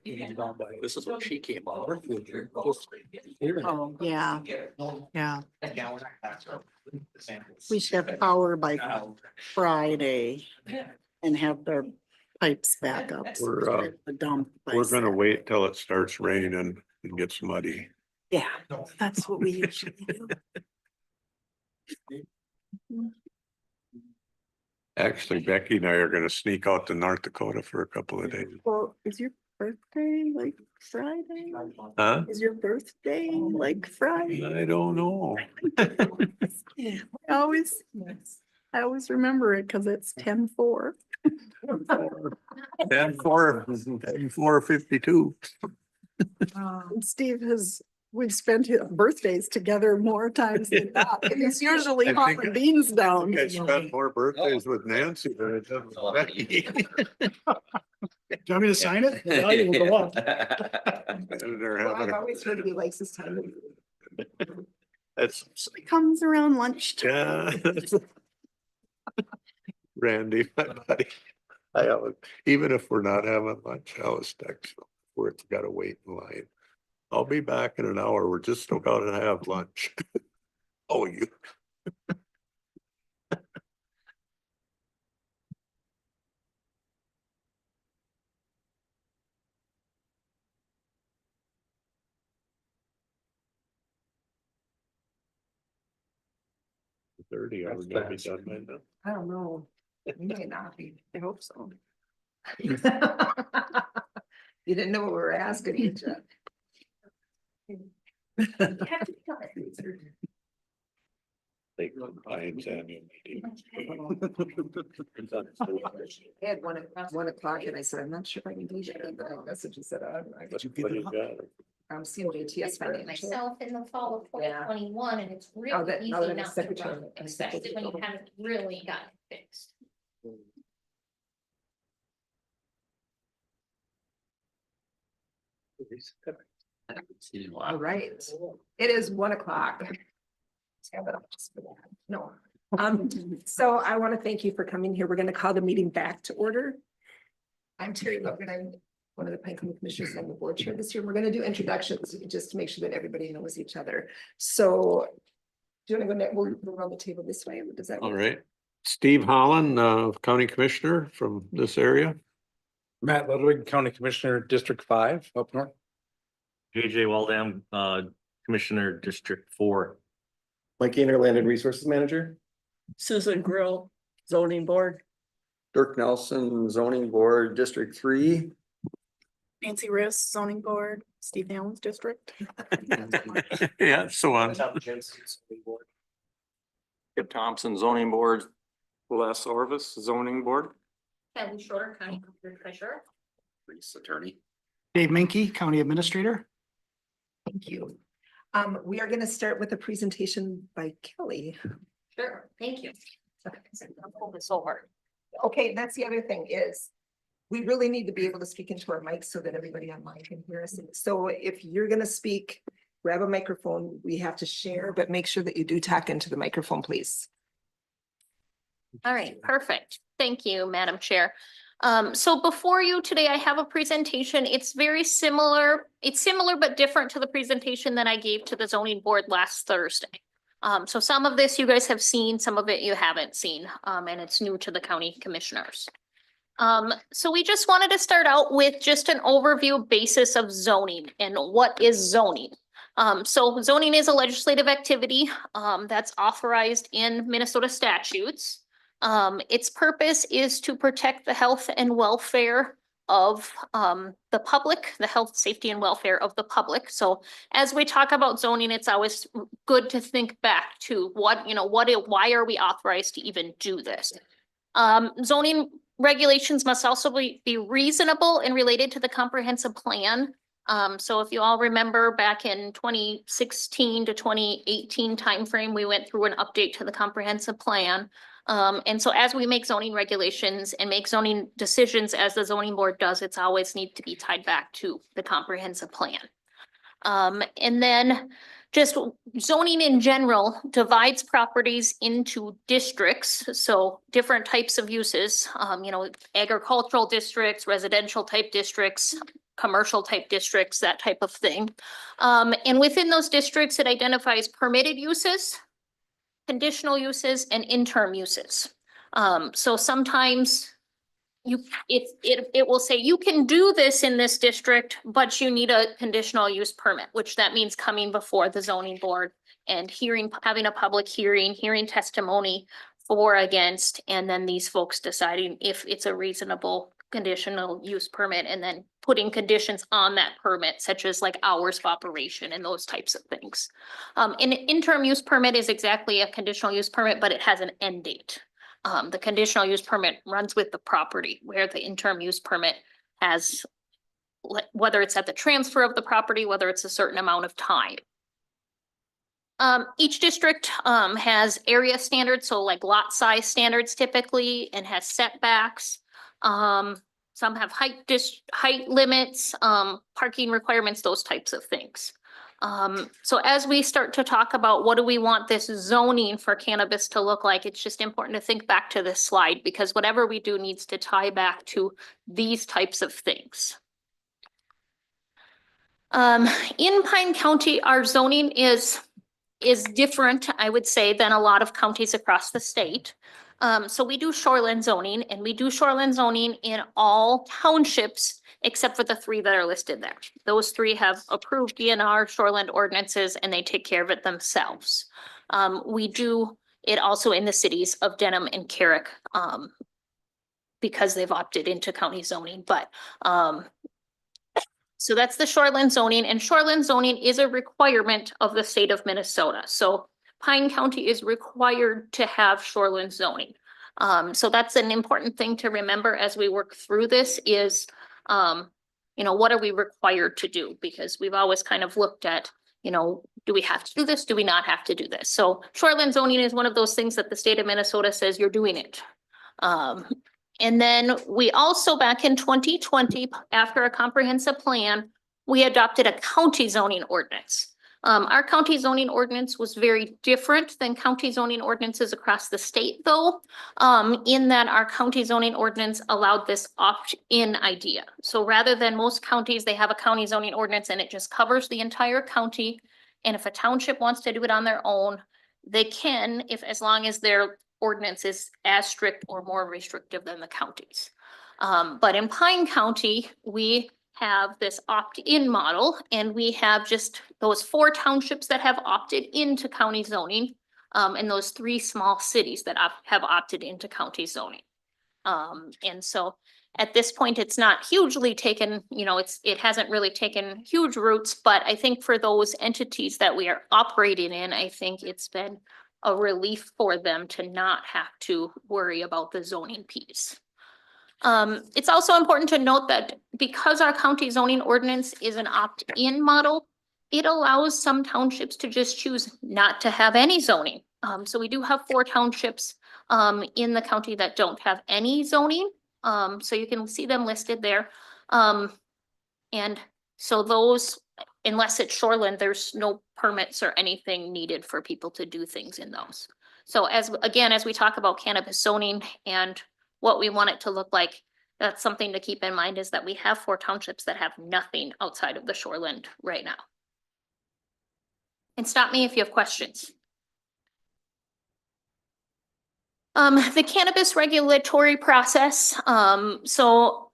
This is what she came up with. Oh, yeah, yeah. We should have power by Friday and have their pipes back up. We're, The dump. by We're gonna Saturday. wait till it starts raining and gets muddy. Yeah, that's what we usually do. Actually, Becky and I are gonna sneak out to North Dakota for a couple of days. Well, is your birthday like Friday? Huh? Is your birthday like Friday? I don't know. I always remember it because it's 10-4. 10-4-52. Steve we've spent his birthdays together more times than that. It's usually I hot think- and beans down. I spent more birthdays with Nancy than I did with Becky. Do you want me to sign it? The value will go up. They're having a- always heard he likes his time. That's, It comes around lunchtime. yeah. Randy, my buddy. I always, even if we're not having lunch, I always text him where it's gotta wait in line. I'll be back in an hour. We're just about to have lunch. Oh, you. Thirty, I would not be done by now. I don't know. We might not be. I hope so. You didn't know what we were asking each other. They Lions annual meeting. I had 1 o'clock and I said, I'm not sure if I can do that, but I messaged and said, What do you got? I'm seeing JTS financial. Myself in the fall of twenty Yeah. twenty-one, and it's Oh, really that- easy oh, that not is to secretary. run, especially when you haven't really got it fixed. All right. It is 1 o'clock. No. So I want to thank you for coming here. We're going to call the meeting back to order. I'm Terry Logan. I'm one of the Pine County Commissioners on the board chair this year. We're going to do introductions just to make sure that everybody knows each other. So do you want to go next? We'll run the table this way. Does that? All work? right. Steve Holland, County Commissioner from this area. Matt Ludwig, County Commissioner, District 5 up north. JJ Waldam, Commissioner, District 4. Mike Gainer, Land and Resources Manager. Susan Grill, zoning board. Dirk Nelson, Zoning Board, District 3. Nancy Riss, zoning board, Steve Allen's district. Yeah, so on. Kip Thompson, zoning board. Les Orvis, zoning board. Kelly Shorter, County Treasurer. Police attorney. Dave Minke, County Administrator. Thank you. We are going to start with a presentation by Kelly. Sure, thank you. I'll pull this over. Okay, that's the other thing is we really need to be able to speak into our mics so that everybody online can hear us. So if you're going to speak, grab a microphone. We have to share, but make sure that you do talk into the microphone, please. All right, perfect. Thank you, Madam Chair. So before you today, I have a presentation. It's very similar. It's similar but different to the presentation that I gave to the zoning board last Thursday. So some of this you guys have seen, some of it you haven't seen, and it's new to the county commissioners. So we just wanted to start out with just an overview basis of zoning and what is zoning. So zoning is a legislative activity that's authorized in Minnesota statutes. Its purpose is to protect the health and welfare of the public, the health, safety, and welfare of the public. So as we talk about zoning, it's always good to think back to why are we authorized to even do this? Zoning regulations must also be reasonable and related to the comprehensive plan. So if you all remember back in 2016 to 2018 timeframe, we went through an update to the comprehensive plan. And so as we make zoning regulations and make zoning decisions as the zoning board does, it's always need to be tied back to the comprehensive plan. And then just zoning in general divides properties into districts, so different types of uses, agricultural districts, residential type districts, commercial type districts, that type of thing. And within those districts, it identifies permitted uses, conditional uses, and interim uses. So sometimes it will say you can do this in this district, but you need a conditional use permit, which that means coming before the zoning board and having a public hearing testimony for, against, and then these folks deciding if it's a reasonable conditional use permit and then putting conditions on that permit, such as like hours of operation and those types of things. An interim use permit is exactly a conditional use permit, but it has an end date. The conditional use permit runs with the property, where the interim use permit has, whether it's at the transfer of the property, whether it's a certain amount of time. Each district has area standards, so like lot size standards typically, and has setbacks. Some have height limits, parking requirements, those types of things. So as we start to talk about what do we want this zoning for cannabis to look like, it's just important to think back to this slide, because whatever we do needs to tie back to these types of things. In Pine County, our zoning is different, I would say, than a lot of counties across the state. So we do shoreline zoning, and we do shoreline zoning in all townships except for the 3 that are listed there. Those 3 have approved DNR shoreline ordinances, and they take care of it themselves. We do it also in the cities of Denham and Carrick, because they've opted into county zoning, but so that's the shoreline zoning, and shoreline zoning is a requirement of the state of Minnesota. So Pine County is required to have shoreline zoning. So that's an important thing to remember as we work through this is, what are we required to do? Because we've always kind of looked at, do we have to do this? Do we not have to do this? So shoreline zoning is one of those things that the state of Minnesota says you're doing it. And then we also, back in 2020, after a comprehensive plan, we adopted a county zoning ordinance. Our county zoning ordinance was very different than county zoning ordinances across the state, though, in that our county zoning ordinance allowed this opt-in idea. So rather than most counties, they have a county zoning ordinance and it just covers the entire county. And if a township wants to do it on their own, they can, as long as their ordinance is as strict or more restrictive than the counties. But in Pine County, we have this opt-in model, and we have just those 4 townships that have opted into county zoning, and those 3 small cities that have opted into county zoning. And so at this point, it's not hugely taken, it hasn't really taken huge roots, but I think for those entities that we are operating in, I think it's been a relief for them to not have to worry about the zoning piece. It's also important to note that because our county zoning ordinance is an opt-in model, it allows some townships to just choose not to have any zoning. So we do have 4 townships in the county that don't have any zoning. So you can see them listed there. And so those, unless it's shoreline, there's no permits or anything needed for people to do things in those. So as we talk about cannabis zoning and what we want it to look like, that's something to keep in mind, is that we have 4 townships that have nothing outside of the shoreline right now. And stop me if you have questions. The cannabis regulatory process. So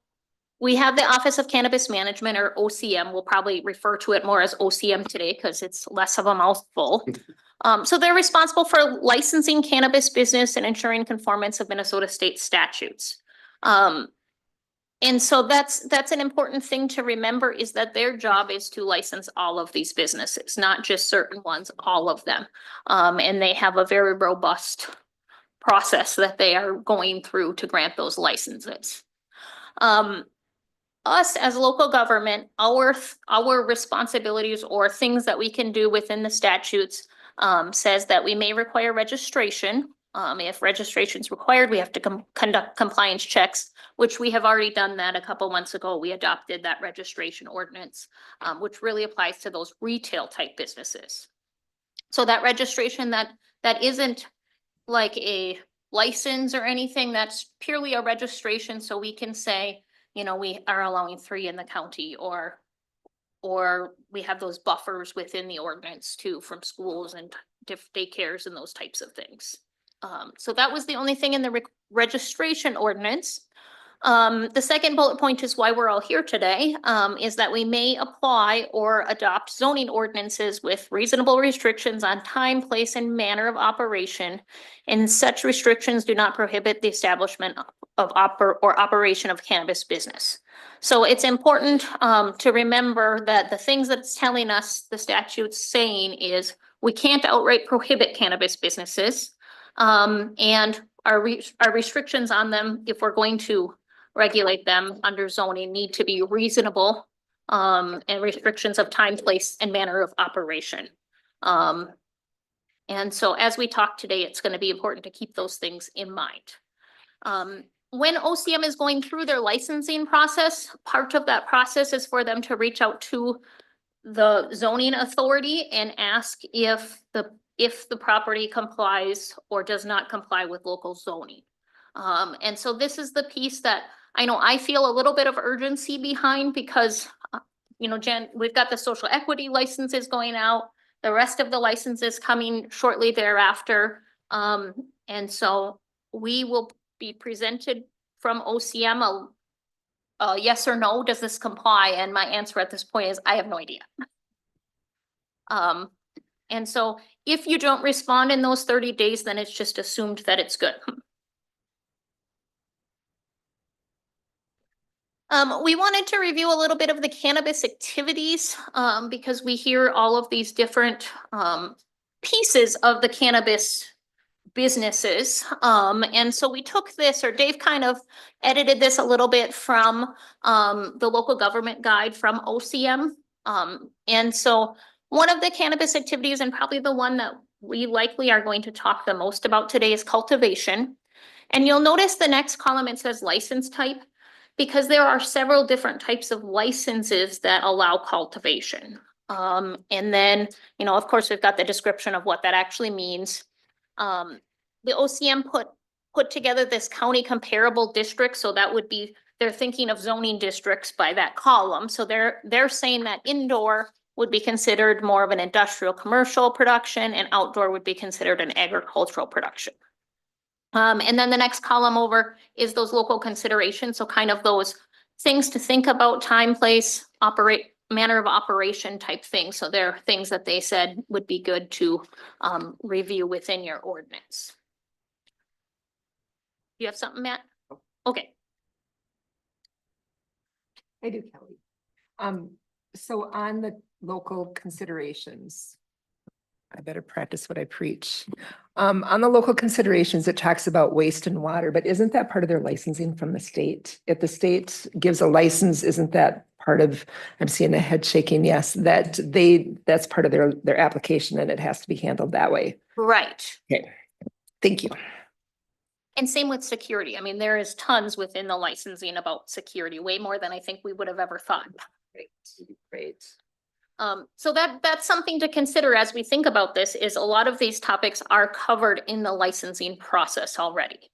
we have the Office of Cannabis Management, or OCM. We'll probably refer to it more as OCM today because it's less of a mouthful. So they're responsible for licensing cannabis business and ensuring conformance of Minnesota state statutes. And so that's an important thing to remember, is that their job is to license all of these businesses, not just certain ones, all of them. And they have a very robust process that they are going through to grant those licenses. Us as local government, our responsibilities or things that we can do within the statutes says that we may require registration. If registration is required, we have to conduct compliance checks, which we have already done that a couple months ago. We adopted that registration ordinance, which really applies to those retail type businesses. So that registration that isn't like a license or anything, that's purely a registration, so we can say, you know, we are allowing 3 in the county, or we have those buffers within the ordinance too, from schools and daycares and those types of things. So that was the only thing in the registration ordinance. The second bullet point is why we're all here today, is that we may apply or adopt zoning ordinances with reasonable restrictions on time, place, and manner of operation. And such restrictions do not prohibit the establishment of operation of cannabis business. So it's important to remember that the things that it's telling us, the statute's saying, is we can't outright prohibit cannabis businesses. And our restrictions on them, if we're going to regulate them under zoning, need to be reasonable, and restrictions of time, place, and manner of operation. And so as we talk today, it's going to be important to keep those things in mind. When OCM is going through their licensing process, part of that process is for them to reach out to the zoning authority and ask if the property complies or does not comply with local zoning. And so this is the piece that I know I feel a little bit of urgency behind, because, you know, Jen, we've got the social equity licenses going out, the rest of the licenses coming shortly thereafter. And so we will be presented from OCM a yes or no, does this comply? And my answer at this point is I have no idea. And so if you don't respond in those 30 days, then it's just assumed that it's good. We wanted to review a little bit of the cannabis activities, because we hear all of these different pieces of the cannabis businesses. And so we took this, or Dave kind of edited this a little bit from the local government guide from OCM. And so one of the cannabis activities, and probably the one that we likely are going to talk the most about today, is cultivation. And you'll notice the next column, it says license type, because there are several different types of licenses that allow cultivation. And then, you know, of course, we've got the description of what that actually means. The OCM put together this county comparable district, so that would be, they're thinking of zoning districts by that column. So they're saying that indoor would be considered more of an industrial commercial production, and outdoor would be considered an agricultural production. And then the next column over is those local considerations. So kind of those things to think about: time, place, manner of operation type things. So there are things that they said would be good to review within your ordinance. You have something, Matt? Okay. I do, Kelly. So on the local considerations, I better practice what I preach. On the local considerations, it talks about waste and water, but isn't that part of their licensing from the state? If the state gives a license, isn't that part of, I'm seeing a head shaking, yes, that's part of their application, and it has to be handled that way. Right. Okay, thank you. And same with security. I mean, there is tons within the licensing about security, way more than I think we would have ever thought. Great. So that's something to consider as we think about this, is a lot of these topics are covered in the licensing process already.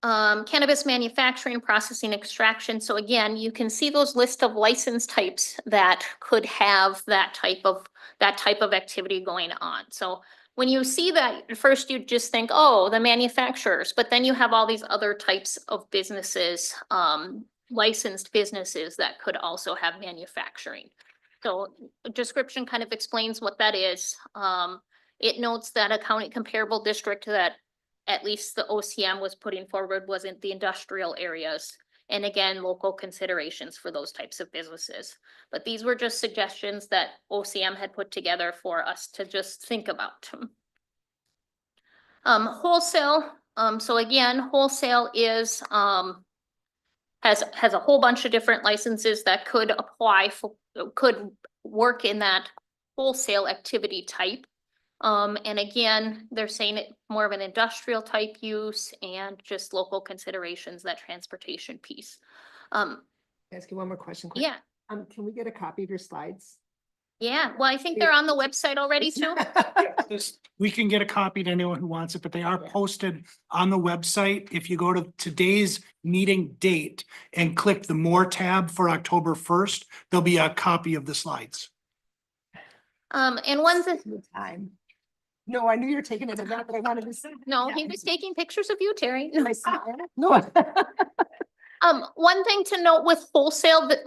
Cannabis manufacturing, processing, extraction. So again, you can see those list of license types that could have that type of activity going on. So when you see that, at first you just think, oh, the manufacturers, but then you have all these other types of businesses, licensed businesses that could also have manufacturing. So description kind of explains what that is. It notes that a county comparable district that at least the OCM was putting forward wasn't the industrial areas. And again, local considerations for those types of businesses. But these were just suggestions that OCM had put together for us to just think about. Wholesale. So again, wholesale is has a whole bunch of different licenses that could apply for, could work in that wholesale activity type. And again, they're saying it more of an industrial type use and just local considerations, that transportation piece. Can I ask you one more question? quick? Yeah, Can we get a copy of your slides? yeah. Well, I think they're on the website already too. We can get a copy to anyone who wants it, but they are Yeah. posted on the website. If you go to today's meeting date and click the More tab for October 1st, there'll be a copy of the slides. And one thing, The time. No, I knew you were taking it, but I wanted to see. no, Yeah. he was taking pictures of you, Terry. Can I see it? No. One thing to note with wholesale, that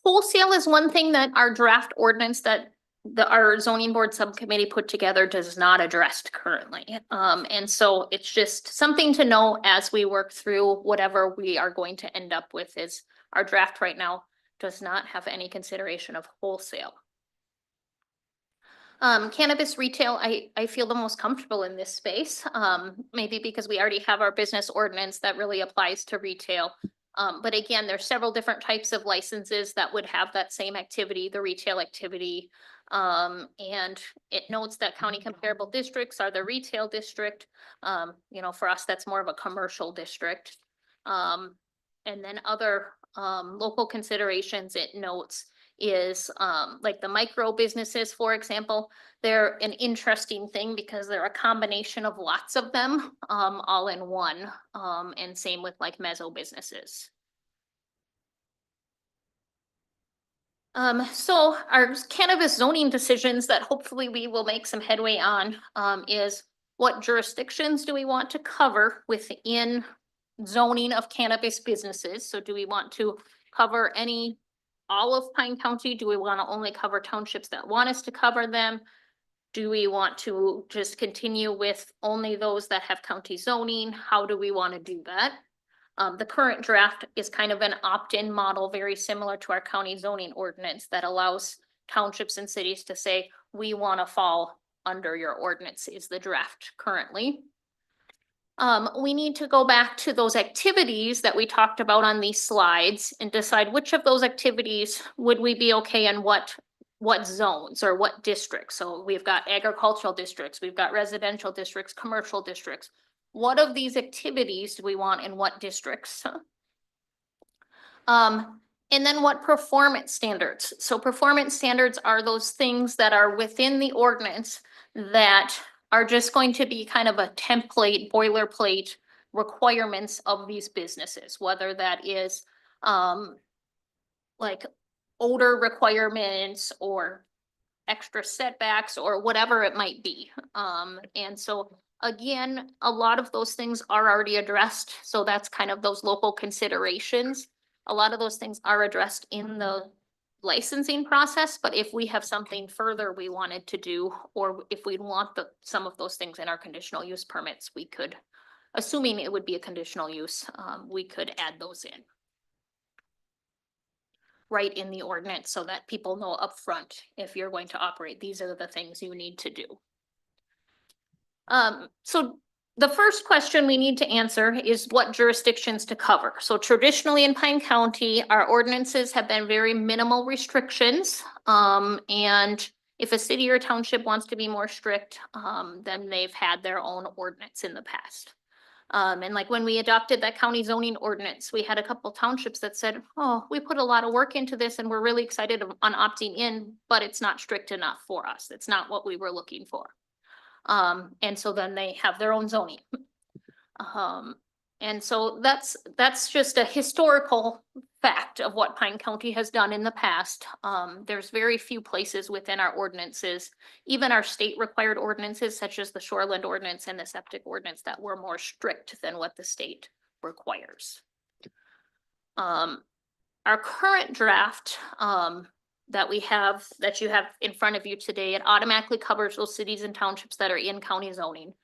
wholesale is one thing that our draft ordinance that our zoning board subcommittee put together does not address currently. And so it's just something to know as we work through whatever we are going to end up with. Is our draft right now does not have any consideration of wholesale. Cannabis retail, I feel the most comfortable in this space, maybe because we already have our business ordinance that really applies to retail. But again, there's several different types of licenses that would have that same activity, the retail activity. And it notes that county comparable districts are the retail district. You know, for us, that's more of a commercial district. And then other local considerations it notes is like the micro businesses, for example. They're an interesting thing because they're a combination of lots of them all in one. And same with like meso businesses. So our cannabis zoning decisions that hopefully we will make some headway on is what jurisdictions do we want to cover within zoning of cannabis businesses? So do we want to cover all of Pine County? Do we want to only cover townships that want us to cover them? Do we want to just continue with only those that have county zoning? How do we want to do that? The current draft is kind of an opt-in model, very similar to our county zoning ordinance that allows townships and cities to say, we want to fall under your ordinance is the draft currently. We need to go back to those activities that we talked about on these slides and decide which of those activities would we be okay in what zones or what districts. So we've got agricultural districts, we've got residential districts, commercial districts. What of these activities do we want in what districts? And then what performance standards? So performance standards are those things that are within the ordinance that are just going to be kind of a template, boilerplate requirements of these businesses, whether that is like odor requirements or extra setbacks or whatever it might be. And so again, a lot of those things are already addressed. So that's kind of those local considerations. A lot of those things are addressed in the licensing process, but if we have something further we wanted to do, or if we want some of those things in our conditional use permits, we could, assuming it would be a conditional use, we could add those in. Right in the ordinance so that people know upfront, if you're going to operate, these are the things you need to do. So the first question we need to answer is what jurisdictions to cover. So traditionally in Pine County, our ordinances have been very minimal restrictions. And if a city or township wants to be more strict, then they've had their own ordinance in the past. And like when we adopted that county zoning ordinance, we had a couple townships that said, oh, we put a lot of work into this and we're really excited on opting in, but it's not strict enough for us. It's not what we were looking for. And so then they have their own zoning. And so that's just a historical fact of what Pine County has done in the past. There's very few places within our ordinances, even our state required ordinances, such as the shoreland ordinance and the septic ordinance, that were more strict than what the state requires. Our current draft that you have in front of you today, it automatically covers those cities and townships that are in county zoning.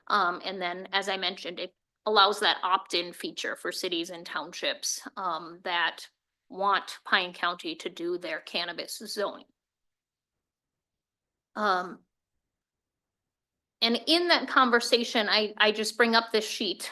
And then, as I mentioned, it allows that opt-in feature for cities and townships that want Pine County to do their cannabis zoning. And in that conversation, I just bring up this sheet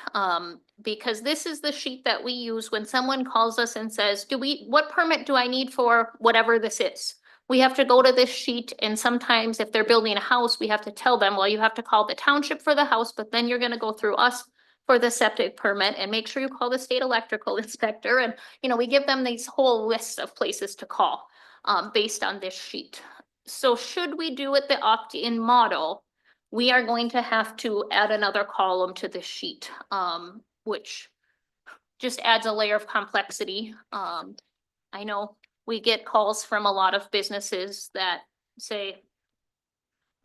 because this is the sheet that we use when someone calls us and says, what permit do I need for whatever this is? we have to go to this sheet, and sometimes if they're building a house, we have to tell them, well, you have to call the township for the house, but then you're gonna go through us for the septic permit, and make sure you call the state electrical inspector, and, we give them these whole lists of places to call, based on this sheet. So should we do it the opt-in model, we are going to have to add another column to this sheet, which just adds a layer of complexity. I know we get calls from a lot of businesses that say,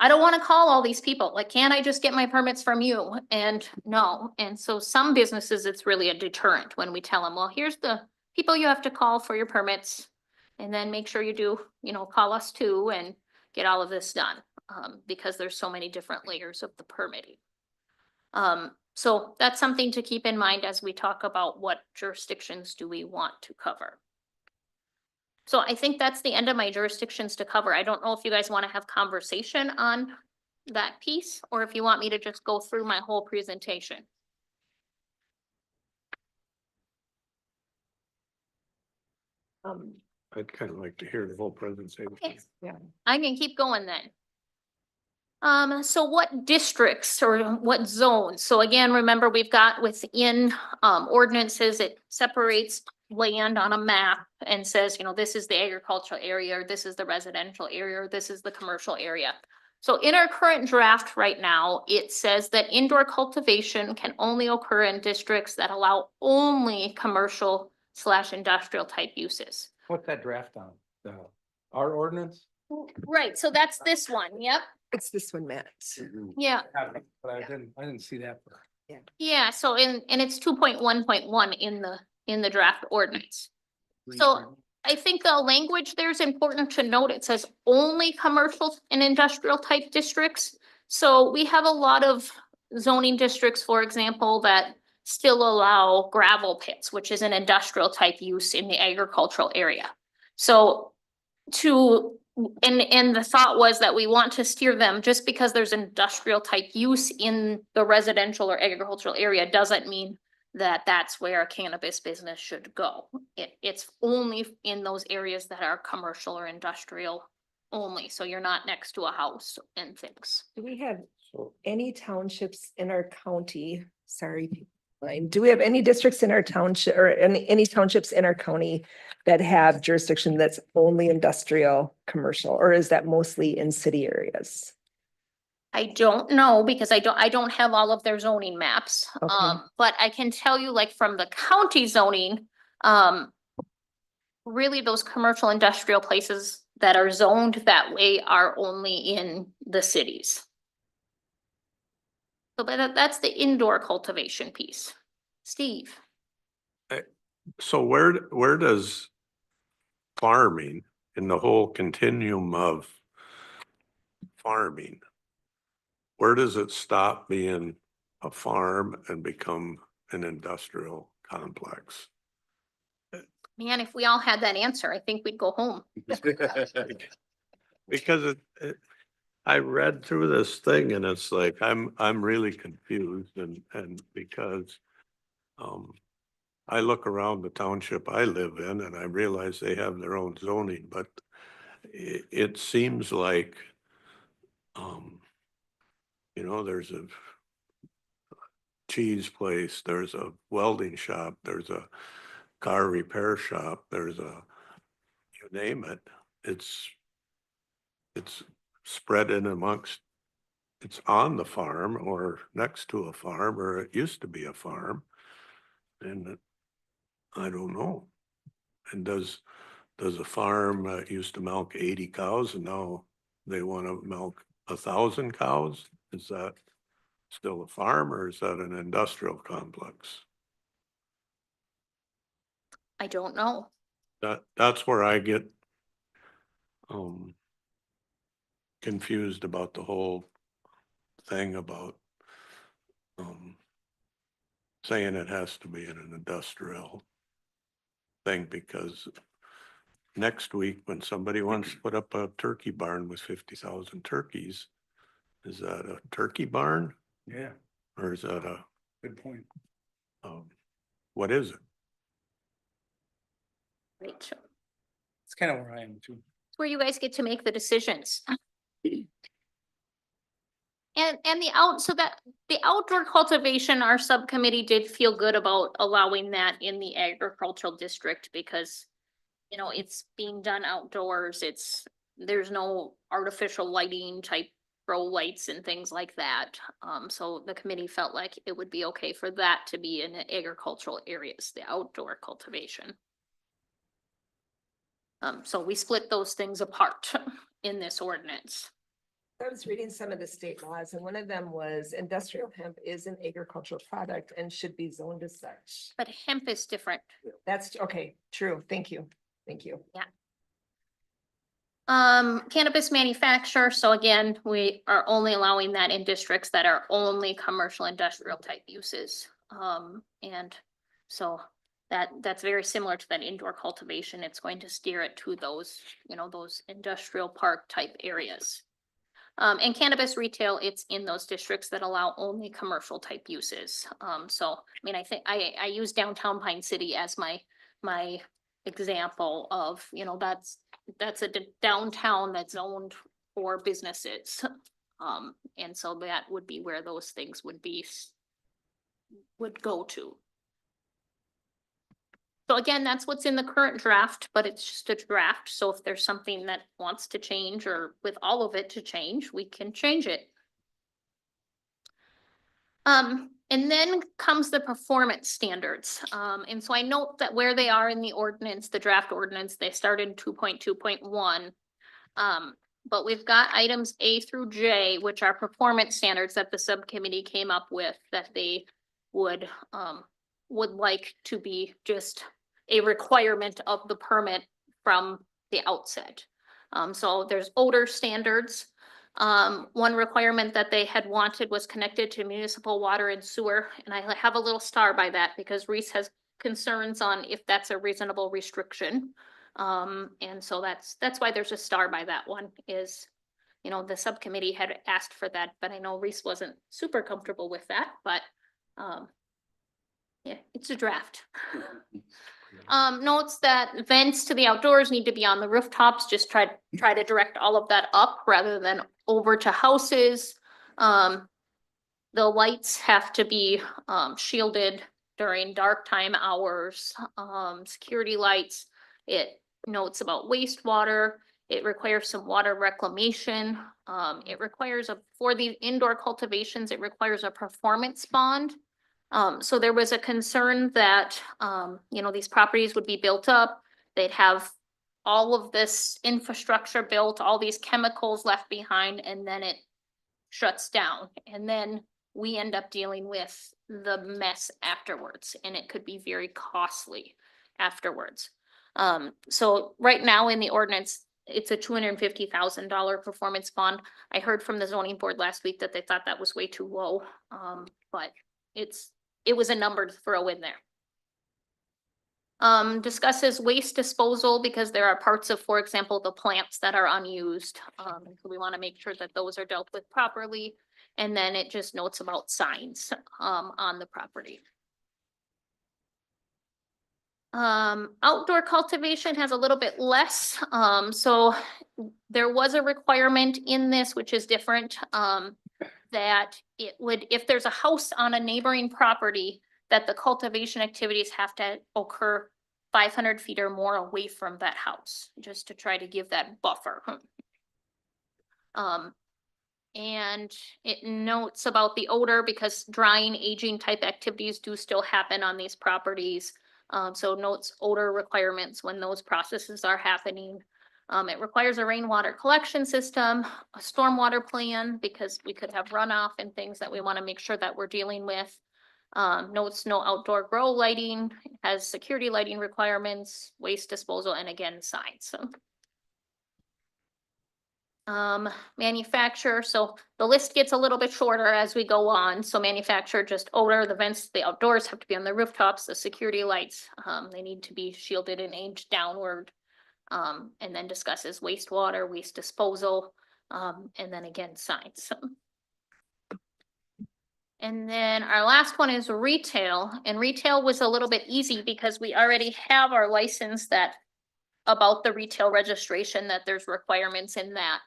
I don't want to call all these people. Like, can't I just get my permits from you? And no. And so some businesses, it's really a deterrent when we tell them, well, here's the people you have to call for your permits. And then make sure you do, call us too and get all of this done. Because there's so many different layers of the permitting. So that's something to keep in mind as we talk about what jurisdictions do we want to cover. So I think that's the end of my jurisdictions to cover. I don't know if you guys want to have conversation on that piece, or if you want me to just go through my whole presentation. I'd kind of like to hear the whole presentation. Okay. Yeah. I can keep going then. So what districts or what zones? So again, remember, we've got within ordinances, it separates land on a map and says, this is the agricultural area, or this is the residential area, or this is the commercial area. So in our current draft right now, it says that indoor cultivation can only occur in districts that allow only commercial/industrial type uses. What's that draft on? Our ordinance? Right, so that's this one, yep, It's this one, Matt. yeah. But I didn't see that. Yeah, so and it's 2.1.1 in the draft ordinance. So I think the language there is important to note. It says only commercial and industrial type districts. So we have a lot of zoning districts, for example, that still allow gravel pits, which is an industrial type use in the agricultural area. So and the thought was that we want to steer them, just because there's industrial type use in the residential or agricultural area doesn't mean that that's where a cannabis business should go. It's only in those areas that are commercial or industrial only, so you're not next to a house and things. Do we have So any townships in our county? Sorry. Do we have any districts in our township or any townships in our county that have jurisdiction that's only industrial, commercial, or is that mostly in city areas? I don't know, because I don't have all of their zoning maps. Okay. But I can tell you, like, from the county zoning, really those commercial industrial places that are zoned that way are only in the cities. So but that's the indoor cultivation piece. Steve? So where does farming in the whole continuum of farming, where does it stop being a farm and become an industrial complex? Man, if we all had that answer, I think we'd go home. Because I read through this thing and it's like, I'm really confused and because I look around the township I live in and I realize they have their own zoning, but it seems like, there's a cheese place, there's a welding shop, there's a car repair shop, there's you name it. It's spread in amongst, it's on the farm or next to a farm, or it used to be a farm. And I don't know. And does a farm used to milk 80 cows and now they want to milk 1,000 cows? Is that still a farm or is that an industrial complex? I don't know. That's where I get confused about the whole thing about saying it has to be in an industrial thing, because next week when somebody wants to put up a turkey barn with 50,000 turkeys, is that a turkey barn Yeah, or is that a good point. what is it? Right. It's kind of where I am too. where you guys get to make the decisions. And the outdoor cultivation, our subcommittee did feel good about allowing that in the agricultural district because, you know, it's being done outdoors. There's no artificial lighting type grow lights and things like that. So the committee felt like it would be okay for that to be in the agricultural areas, the outdoor cultivation. So we split those things apart in this ordinance. I was reading some of the state laws and one of them was industrial hemp is an agricultural product and should be zoned as such. But hemp is different. That's okay, true. Thank you. Thank you. Cannabis manufacturer, so again, we are only allowing that in districts that are only commercial industrial type uses. And so that's very similar to that indoor cultivation. It's going to steer it to those, you know, those industrial park type areas. And cannabis retail, it's in those districts that allow only commercial type uses. So, I mean, I think I use downtown Pine City as my example of, you know, that's a downtown that's owned for businesses. And so that would be where those things would go to. So again, that's what's in the current draft, but it's just a draft. So if there's something that wants to change or with all of it to change, we can change it. And then comes the performance standards. And so I note that where they are in the ordinance, the draft ordinance, they started 2.2.1. But we've got items A through J, which are performance standards that the subcommittee came up with that they would like to be just a requirement of the permit from the outset. So there's odor standards. One requirement that they had wanted was connected to municipal water and sewer, and I have a little star by that because Reese has concerns on if that's a reasonable restriction. And so that's why there's a star by that one is, you know, the subcommittee had asked for that, but I know Reese wasn't super comfortable with that, but yeah, it's a draft. Notes that vents to the outdoors need to be on the rooftops, just try to direct all of that up rather than over to houses. The lights have to be shielded during dark time hours, security lights. It notes about wastewater. It requires some water reclamation. It requires for the indoor cultivations, it requires a performance bond. So there was a concern that, you know, these properties would be built up. They'd have all of this infrastructure built, all these chemicals left behind, and then it shuts down. And then we end up dealing with the mess afterwards, and it could be very costly afterwards. So right now in the ordinance, it's a $250,000 performance bond. I heard from the zoning board last week that they thought that was way too low, but it was a number to throw in there. Discusses waste disposal because there are parts of, for example, the plants that are unused. So we want to make sure that those are dealt with properly. And then it just notes about signs on the property. Outdoor cultivation has a little bit less. So there was a requirement in this, which is different, that it would, if there's a house on a neighboring property, that the cultivation activities have to occur 500 feet or more away from that house, just to try to give that buffer. And it notes about the odor because drying, aging type activities do still happen on these properties. So notes odor requirements when those processes are happening. It requires a rainwater collection system, a stormwater plan, because we could have runoff and things that we want to make sure that we're dealing with. Notes no outdoor grow lighting, has security lighting requirements, waste disposal, and again, signs. Manufacturer, so the list gets a little bit shorter as we go on. So manufacturer, just odor, the vents, the outdoors have to be on the rooftops, the security lights, they need to be shielded and aged downward. And then discusses wastewater, waste disposal, and then again, signs. And then our last one is retail, and retail was a little bit easy because we already have our license that about the retail registration, that there's requirements in that.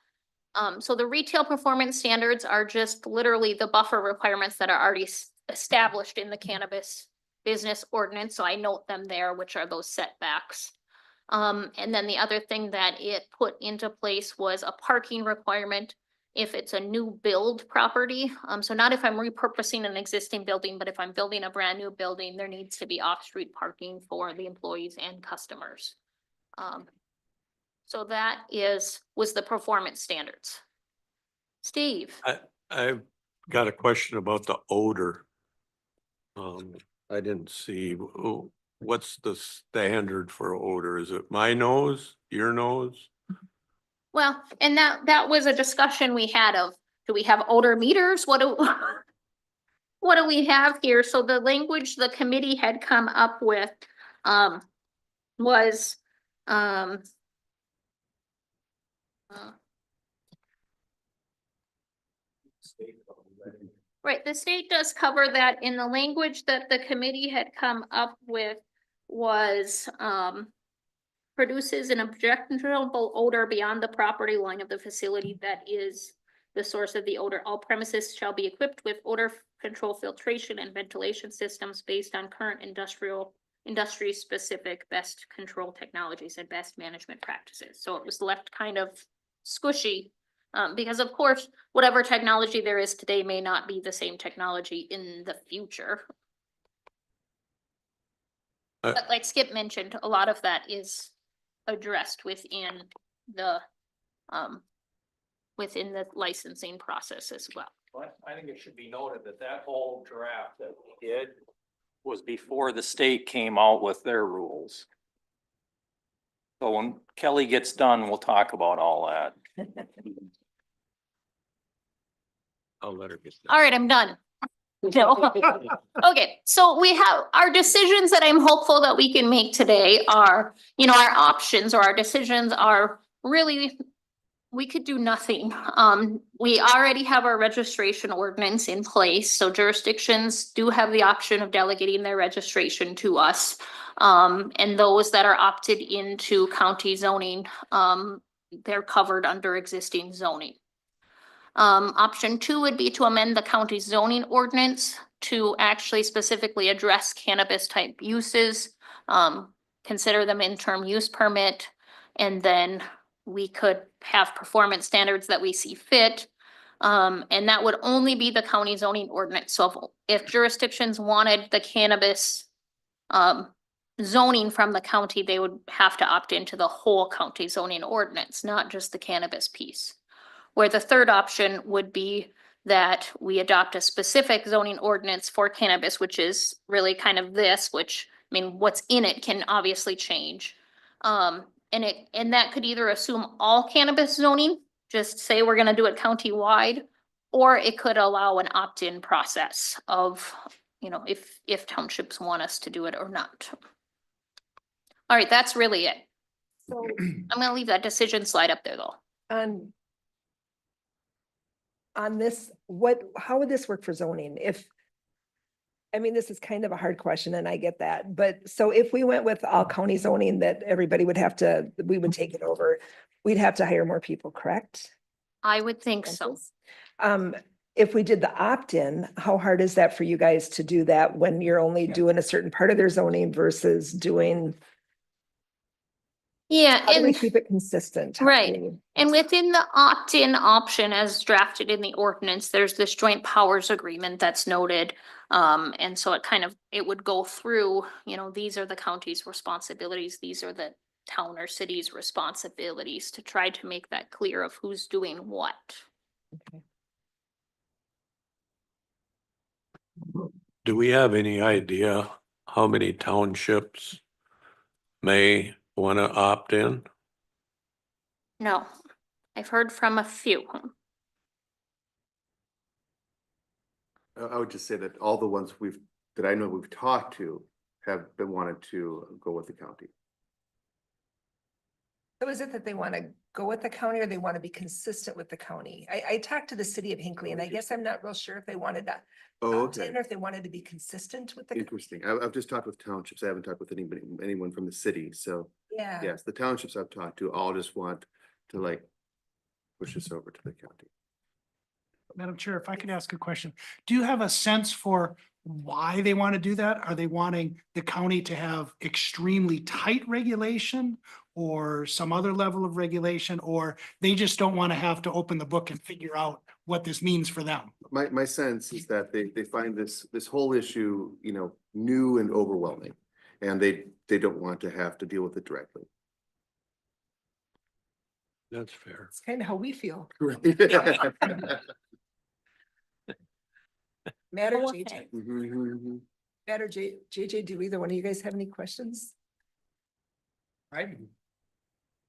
So the retail performance standards are just literally the buffer requirements that are already established in the cannabis business ordinance, so I note them there, which are those setbacks. And then the other thing that it put into place was a parking requirement if it's a new build property. So not if I'm repurposing an existing building, but if I'm building a brand new building, there needs to be off-street parking for the employees and customers. So that was the performance standards. Steve? I've got a question about the odor. I didn't see, what's the standard for odor? Is it my nose, your nose? Well, and that was a discussion we had of, do we have odor meters? What do what do we have here? So the language the committee had come up with was right, the state does cover that. In the language that the committee had come up with was produces an objectionable odor beyond the property line of the facility that is the source of the odor. All premises shall be equipped with odor control filtration and ventilation systems based on current industry specific best control technologies and best management practices. So it was left kind of squishy. Because of course, whatever technology there is today may not be the same technology in the future. But like Skip mentioned, a lot of that is addressed within the licensing process as well. But I think it should be noted that that whole draft that we did was before the state came out with their rules. So when Kelly gets done, we'll talk about all that. I'll let her get that. All right, I'm done. No. Okay, so we have our decisions that I'm hopeful that we can make today are, our options or our decisions are really, we could do nothing. We already have our registration ordinance in place, so jurisdictions do have the option of delegating their registration to us. And those that are opted into county zoning, they're covered under existing zoning. Option 2 would be to amend the county zoning ordinance to actually specifically address cannabis type uses, consider them interim use permit, and then we could have performance standards that we see fit. And that would only be the county zoning ordinance. So if jurisdictions wanted the cannabis zoning from the county, they would have to opt into the whole county zoning ordinance, not just the cannabis piece. Where the third option would be that we adopt a specific zoning ordinance for cannabis, which is really kind of this, which, what's in it can obviously change. And that could either assume all cannabis zoning, just say we're gonna do it county-wide, or it could allow an opt-in process of, if townships want us to do it or not. All right, that's really it. So I'm gonna leave that decision slide up there though. on this, how would this work for zoning? This is kind of a hard question and I get that, but so if we went with all county zoning that everybody would we would take it over, we'd have to hire more people, correct? I would think so. If we did the opt-in, how hard is that for you guys to do that when you're only doing a certain part of their zoning versus doing? Yeah, How do we and keep it consistent? right. And within the opt-in option as drafted in the ordinance, there's this joint powers agreement that's noted. And so it would go through, these are the county's responsibilities, these are the town or city's responsibilities to try to make that clear of who's doing what. Okay. Do we have any idea how many townships may want to opt in? No, I've heard from a few. I would just say that all the ones that I know we've talked to have been wanted to go with the county. So is it that they want to go with the county or they want to be consistent with the county? I talked to the city of Hinckley and I guess I'm not real sure if they wanted that. Oh, opt in okay. Or if they wanted to be consistent with the, Interesting. I've just talked with townships. I haven't talked with anyone from the city. So yeah. yes, the townships I've talked to all just want to like push this over to the county. Madam Chair, if I could ask a question, do you have a sense for why they want to do that? Are they wanting the county to have extremely tight regulation or some other level of regulation, or they just don't want to have to open the book and figure out what this means for them? My sense is that they find this whole issue, you know, new and overwhelming. And they don't want to have to deal with it directly. That's fair. It's kind of how we feel. Matt or Oh, JJ? okay. Mhm. Matt or JJ, do either one of you guys have any questions? Right?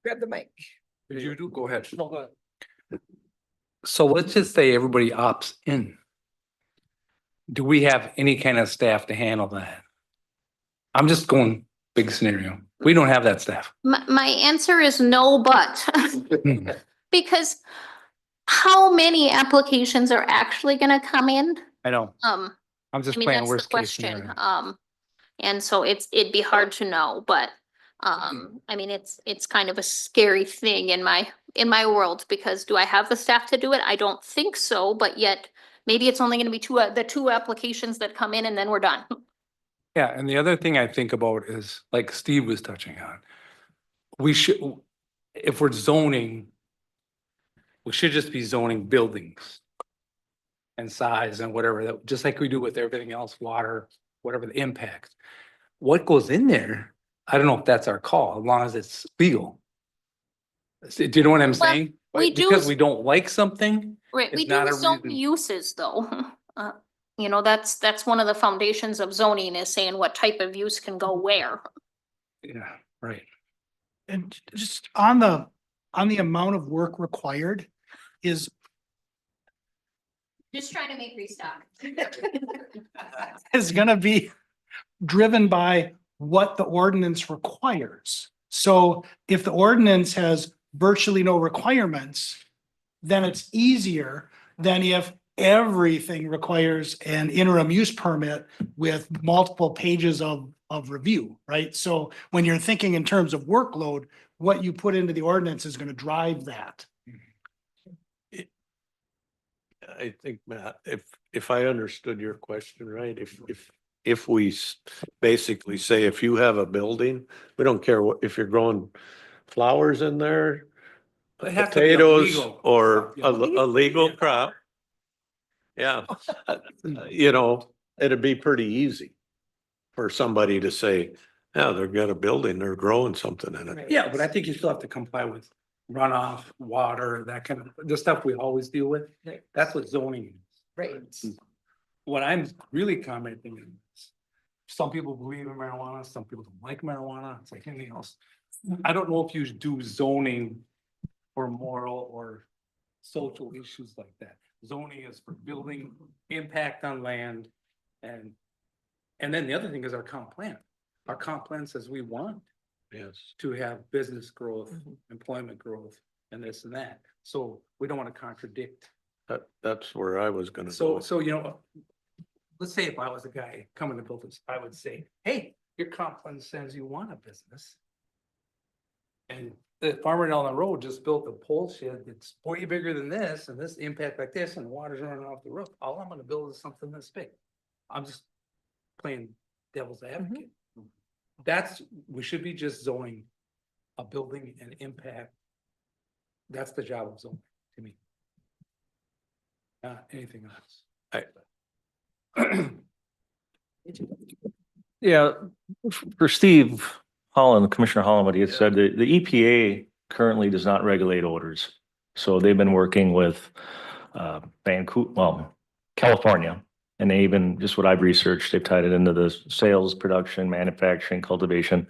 Grab the mic. Did you do? Go ahead. No, go ahead. So let's just say everybody opts in. Do we have any kind of staff to handle that? I'm just going big scenario. We don't have that staff. My answer is no, but Hmm. because how many applications are actually gonna come in? I know. Um, I'm I just mean, playing that's the worst case question. scenario. And so it'd be hard to know, but, I mean, it's kind of a scary thing in my world, because do I have the staff to do it? I don't think so, but yet maybe it's only gonna be the two applications that come in and then we're done. Yeah, and the other thing I think about is, like Steve was touching on, we should, if we're zoning, we should just be zoning buildings and size and whatever, that, just like we do with everything else, water, whatever the impact. What goes in there, I don't know if that's our call, as long as it's legal. Do you know what I'm saying? we Like, do because s- we don't like something, Right, we it's not do a zone reason. uses though. You know, that's one of the foundations of zoning, is saying what type of use can go where. Yeah, right. And just on the amount of work required is, Just trying to make restock. is gonna be driven by what the ordinance requires. So if the ordinance has virtually no requirements, then it's easier than if everything requires an interim use permit with multiple pages of review, right? So when you're thinking in terms of workload, what you put into the ordinance is gonna drive that. I think, Matt, if I understood your question right, if we basically say, if you have a building, we don't care what, if you're growing flowers in there, It has to be a potatoes, legal or crop, yeah. a legal crop. Yeah, you know, it'd be pretty easy for somebody to say, yeah, they've got a building, they're growing something in it. Right. Yeah, but I think you still have to comply with runoff, water, that kind of, the stuff we always deal with. Right. That's what zoning is. Right. What I'm really commenting is, some people believe in marijuana, some people don't like marijuana, it's like anything else. I don't know if you do zoning for moral or social issues like that. Zoning is for building, impact on land, and then the other thing is our comp plan. Our comp plan says we want Yes. to have business growth, Mhm. employment growth, and this and that. So we don't want to contradict. That's where I was gonna So, go. so, you know, let's say if I was a guy coming to build this, I would say, hey, your comp plan says you want a business. And the farmer down the road just built a pole shed that's way bigger than this, and this impact like this, and the water's running off the roof. All I'm gonna build is something this big. I'm just playing devil's advocate. We should be just zoning a building and impact. That's the job of zoning to me. Not anything else. Yeah, for Steve Holland, Commissioner Holland, what he had said, the EPA currently does not regulate odors. So they've been working with Vancouver, California. And they even, just what I've researched, they've tied it into the sales, production, manufacturing, cultivation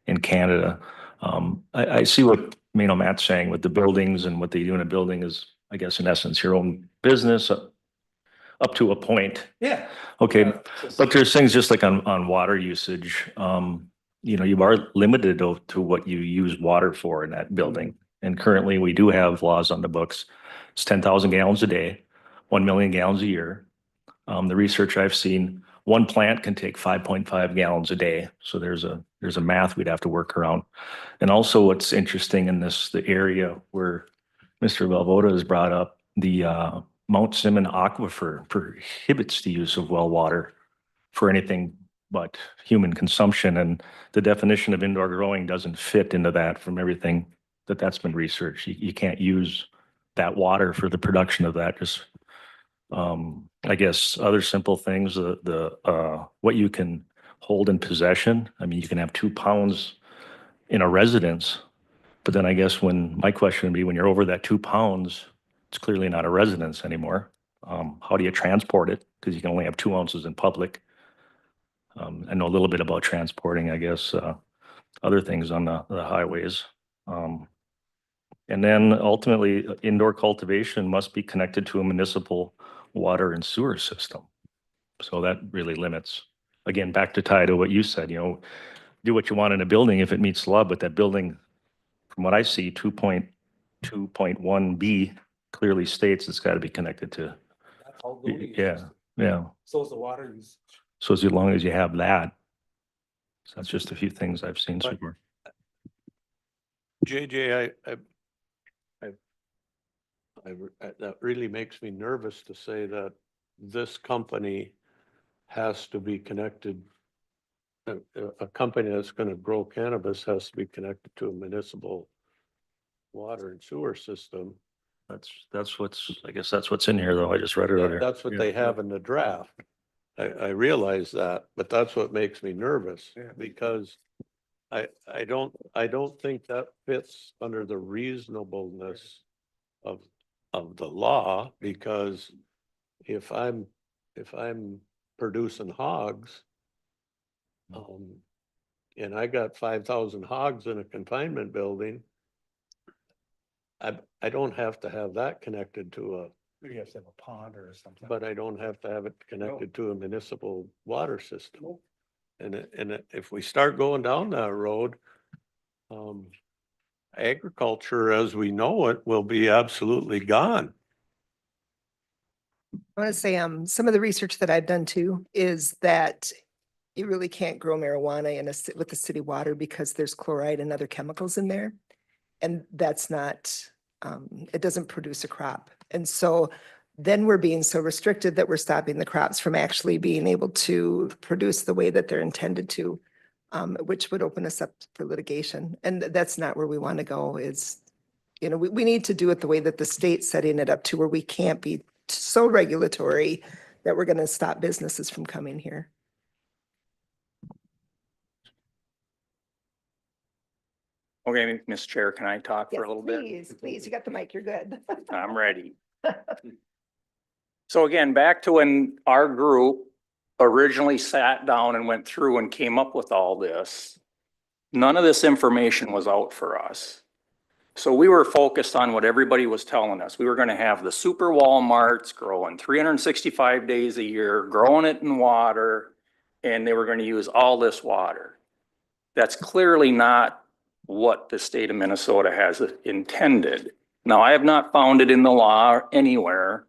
in Canada. I see what, Matt's saying with the buildings, and what they do in a building is, I guess, in essence, your own business up to a point. Yeah. Okay, but there's things just like on water usage. you are limited to what you use water for in that building. And currently we do have laws on the books. It's 10,000 gallons a day, 1 million gallons a year. The research I've seen, one plant can take 5.5 gallons a day. So there's a math we'd have to work around. And also what's interesting in the area where Mr. Valvoda has brought up, the Mount Simon Aquifer prohibits the use of well water for anything but human consumption. And the definition of indoor growing doesn't fit into that from everything that's been researched. You can't use that water for the production of that. Just, I guess, other simple things, what you can hold in possession. I mean, you can have 2 pounds in a residence, but then I guess my question would be, when you're over that 2 pounds, it's clearly not a residence anymore. How do you transport it? Because you can only have 2 ounces in public. I know a little bit about transporting, I guess, other things on the highways. And then ultimately, indoor cultivation must be connected to a municipal water and sewer system. So that really limits, again, back to tie to what you said, do what you want in a building if it meets law, but that building, from what I see, 2.2.1B clearly states it's got to be connected to, That's all zoning is. yeah, yeah. So is the water use. So as long as you have that. So that's just a few things I've seen so But- far. JJ, that really makes me nervous to say that this company has to be connected. A company that's gonna grow cannabis has to be connected to a municipal water and sewer system. I guess that's what's in here though. I just read it earlier. That's what Yeah. they have in the draft. I realize that, but that's what makes me nervous because I don't think that fits under the reasonableness of the law, because if I'm producing hogs, and I got 5,000 hogs in a confinement building, I don't have to have that connected to You have to have a pond or something. but I don't have to have it connected to a municipal water system. And if we start going down that road, agriculture as we know it will be absolutely gone. I want to say, some of the research that I've done too is that you really can't grow marijuana with the city water because there's chloride and other chemicals in there. And that's not, it doesn't produce a crop. And so then we're being so restricted that we're stopping the crops from actually being able to produce the way that they're intended to, which would open us up for litigation. And that's not where we want to go is, we need to do it the way that the state's setting it up to, where we can't be so regulatory that we're going to stop businesses from coming here. Okay, Ms. Chair, can I talk for Yes, a little bit? please, you got the mic, you're good. I'm ready. So again, back to when our group originally sat down and went through and came up with all this, none of this information was out for us. So we were focused on what everybody was telling us. We were gonna have the super Walmarts growing 365 days a year, growing it in water, and they were gonna use all this water. That's clearly not what the state of Minnesota has intended. Now, I have not found it in the law anywhere,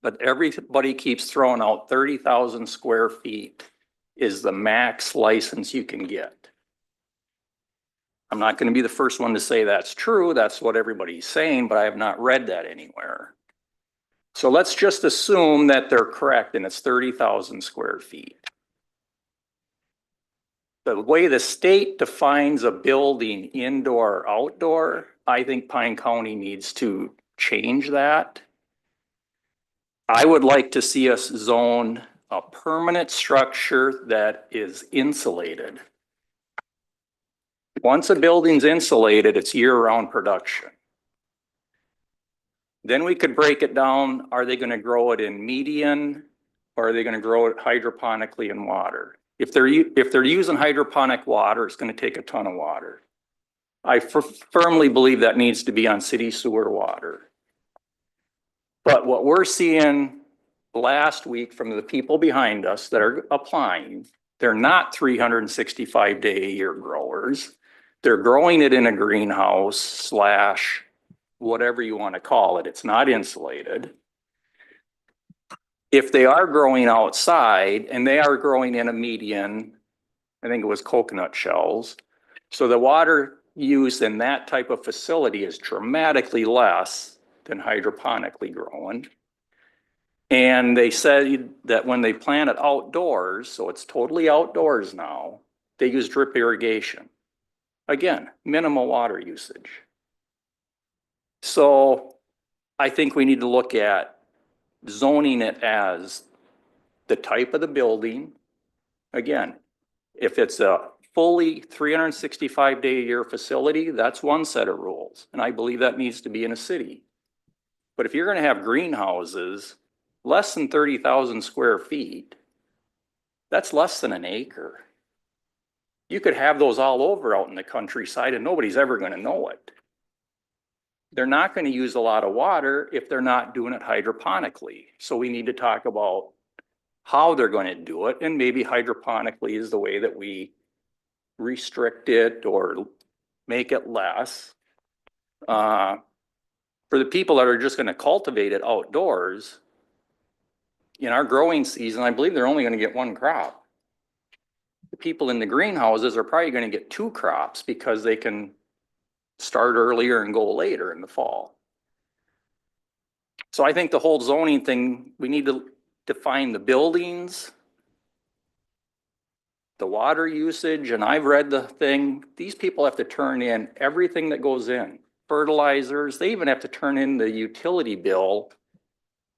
but everybody keeps throwing out 30,000 square feet is the max license you can get. I'm not going to be the first one to say that's true. That's what everybody's saying, but I have not read that anywhere. So let's just assume that they're correct and it's 30,000 square feet. The way the state defines a building, indoor or outdoor, I think Pine County needs to change that. I would like to see us zone a permanent structure that is insulated. Once a building's insulated, it's year-round production. Then we could break it down. Are they going to grow it in median or are they going to grow it hydroponically in water? If they're using hydroponic water, it's going to take a ton of water. I firmly believe that needs to be on city sewer water. But what we're seeing last week from the people behind us that are applying They're not 365-day-a-year growers. They're growing it in a greenhouse slash whatever you want to call it. It's not insulated. If they are growing outside and they are growing in a median, I think it was coconut shells. So the water use in that type of facility is dramatically less than hydroponically growing. And they said that when they plant it outdoors, so it's totally outdoors now, they use drip irrigation. Again, minimal water usage. So I think we need to look at zoning it as the type of the building. Again, if it's a fully 365-day-a-year facility, that's one set of rules. And I believe that needs to be in a city. But if you're going to have greenhouses, less than 30,000 square feet, that's less than an acre. You could have those all over out in the countryside and nobody's ever going to know it. They're not going to use a lot of water if they're not doing it hydroponically. So we need to talk about how they're going to do it, and maybe hydroponically is the way that we restrict it or make it less. For the people that are just going to cultivate it outdoors, in our growing season, I believe they're only going to get one crop. The people in the greenhouses are probably going to get two crops because they can start earlier and go later in the fall. So I think the whole zoning thing, we need to define the buildings, the water usage, and I've read the thing. These people have to turn in everything that goes in, fertilizers. They even have to turn in the utility bill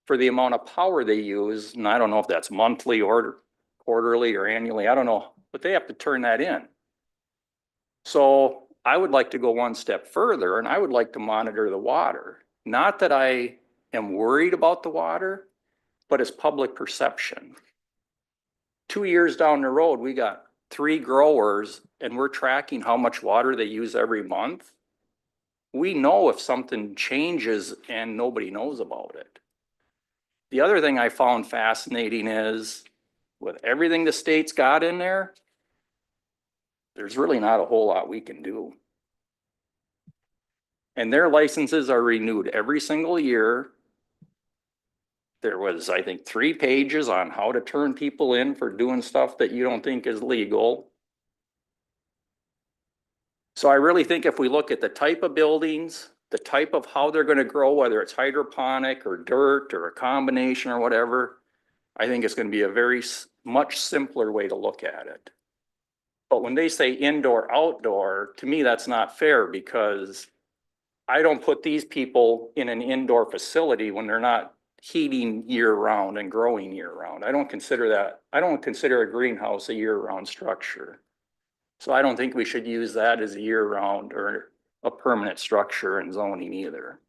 for the amount of power they use. And I don't know if that's monthly or quarterly or annually, I don't know, but they have to turn that in. So I would like to go one step further, and I would like to monitor the water. Not that I am worried about the water, but it's public perception. 2 years down the road, we got 3 growers and we're tracking how much water they use every month. We know if something changes and nobody knows about it. The other thing I found fascinating is with everything the state's got in there, there's really not a whole lot we can do. And their licenses are renewed every single year. There was, I think, 3 pages on how to turn people in for doing stuff that you don't think is legal. So I really think if we look at the type of buildings, the type of how they're going to grow, whether it's hydroponic or dirt or a combination or whatever, I think it's going to be a very much simpler way to look at it. But when they say indoor, outdoor, to me, that's not fair because I don't put these people in an indoor facility when they're not heating year round and growing year round. I don't consider a greenhouse a year round structure. So I don't think we should use that as a year round or a permanent structure in zoning either.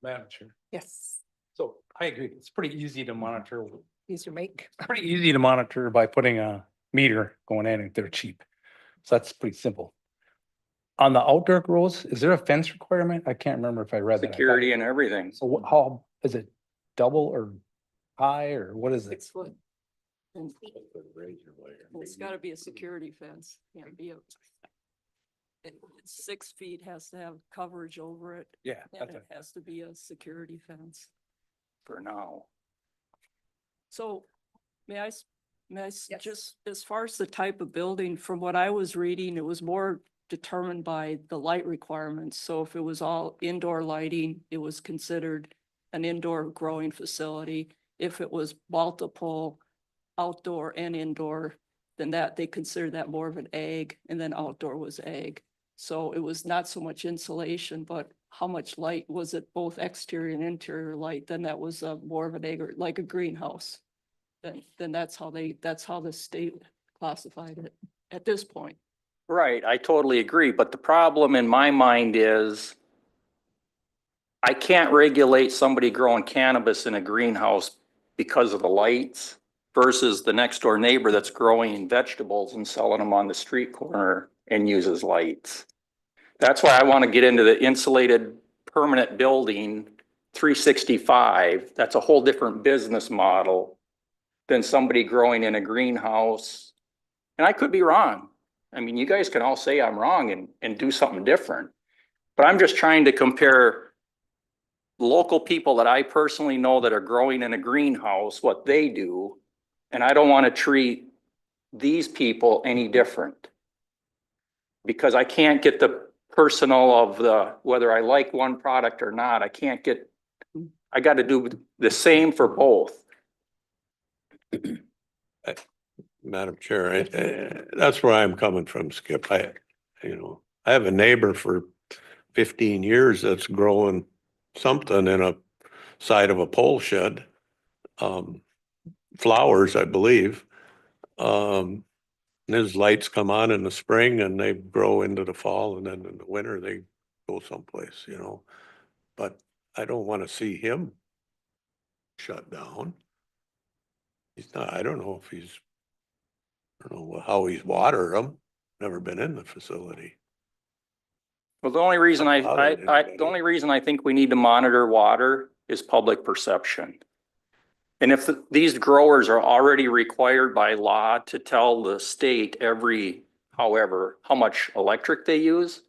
Madam Chair. Yes, So I agree. It's pretty easy to monitor. use your mic. Pretty easy to monitor by putting a meter going in if they're cheap. So that's pretty simple. On the outdoor grows, is there a fence requirement? I can't remember if I read that. Security and everything. So how, is it double or high or what is it? 6 foot. And it's gotta be a security fence, can't be it's 6 feet, has to have coverage over it, Yeah. and it has to be a security fence. For now. So may I Yes. just, as far as the type of building, from what I was reading, it was more determined by the light requirements. So if it was all indoor lighting, it was considered an indoor growing facility. If it was multiple outdoor and indoor, then that they considered that more of an ag, and then outdoor was ag. So it was not so much insulation, but how much light was it, both exterior and interior light, then that was more of an ag, or like a greenhouse. Then that's how the state classified it at this point. Right, I totally agree, but the problem in my mind is I can't regulate somebody growing cannabis in a greenhouse because of the lights versus the next door neighbor that's growing vegetables and selling them on the street corner and uses lights. That's why I want to get into the insulated permanent building 365. That's a whole different business model than somebody growing in a greenhouse. And I could be wrong. I mean, you guys can all say I'm wrong and do something different. But I'm just trying to compare local people that I personally know that are growing in a greenhouse, what they do. And I don't want to treat these people any different. Because I can't get the personal of the, whether I like one product or not, I got to do the same for both. Madam Chair, that's where I'm coming from, Skip. I have a neighbor for 15 years that's growing something in a side of a pole shed. Flowers, I believe. And his lights come on in the spring and they grow into the fall, and then in the winter they go someplace, But I don't want to see him shut down. He's not, I don't know how he's watered them. Never been in the facility. Well, the only reason the only reason I think we need to monitor water is public perception. And if these growers are already required by law to tell the state how much electric they use,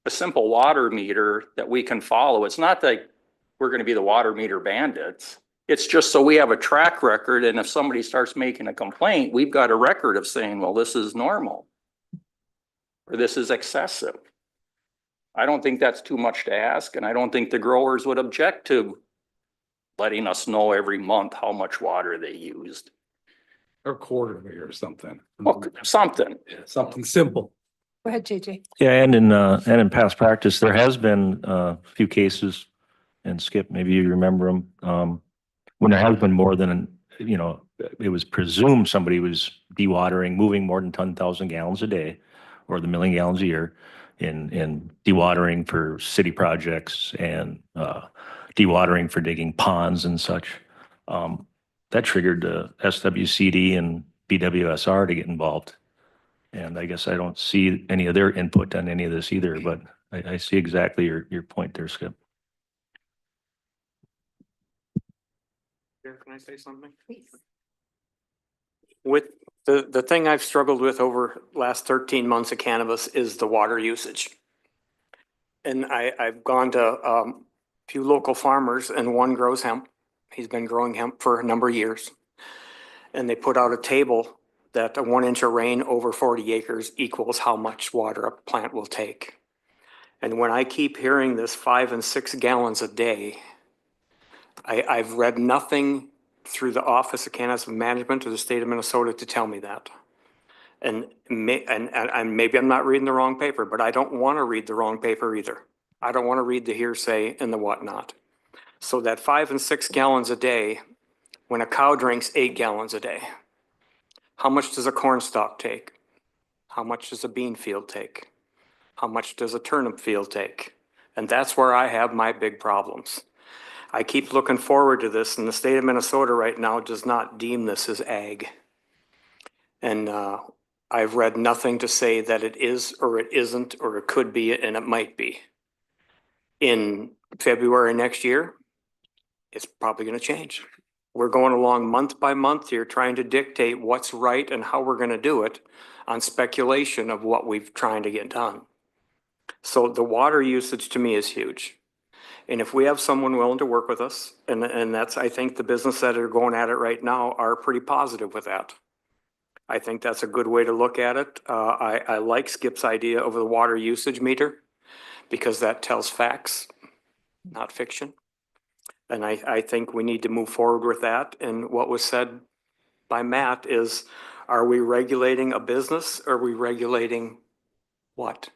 a simple water meter that we can follow, it's not that we're gonna be the water meter bandits. It's just so we have a track record, and if somebody starts making a complaint, we've got a record of saying, well, this is normal, or this is excessive. I don't think that's too much to ask, and I don't think the growers would object to letting us know every month how much water they used. Or quarterly or something. Well, something. Something simple. Go ahead, JJ. Yeah, and in past practice, there has been a few cases, and Skip, maybe you remember them, when there has been more than, it was presumed somebody was dewatering, moving more than 10,000 gallons a day, or the million gallons a year, in dewatering for city projects and dewatering for digging ponds and such. That triggered the SWCD and BWSR to get involved. And I guess I don't see any of their input on any of this either, but I see exactly your point there, Skip. Can I say something? Please. With the thing I've struggled with over last 13 months of cannabis is the water usage. And I've gone to a few local farmers, and one grows hemp. He's been growing hemp for a number of years. And they put out a table that a 1 inch of rain over 40 acres equals how much water a plant will take. And when I keep hearing this 5 and 6 gallons a day, I've read nothing through the Office of Cannabis Management or the state of Minnesota to tell me that. And maybe I'm not reading the wrong paper, but I don't want to read the wrong paper either. I don't want to read the hearsay and the whatnot. So that 5 and 6 gallons a day, when a cow drinks 8 gallons a day, how much does a corn stalk take? How much does a bean field take? How much does a turnip field take? And that's where I have my big problems. I keep looking forward to this, and the state of Minnesota right now does not deem this as ag. And I've read nothing to say that it is or it isn't or it could be and it might be. In February next year, it's probably going to change. We're going along month by month here trying to dictate what's right and how we're going to do it on speculation of what we've trying to get done. So the water usage to me is huge. And if we have someone willing to work with us, and that's, I think the business that are going at it right now are pretty positive with that. I think that's a good way to look at it. I like Skip's idea of the water usage meter because that tells facts, not fiction. And I think we need to move forward with that. And what was said by Matt is, are we regulating a business? Or are we regulating what?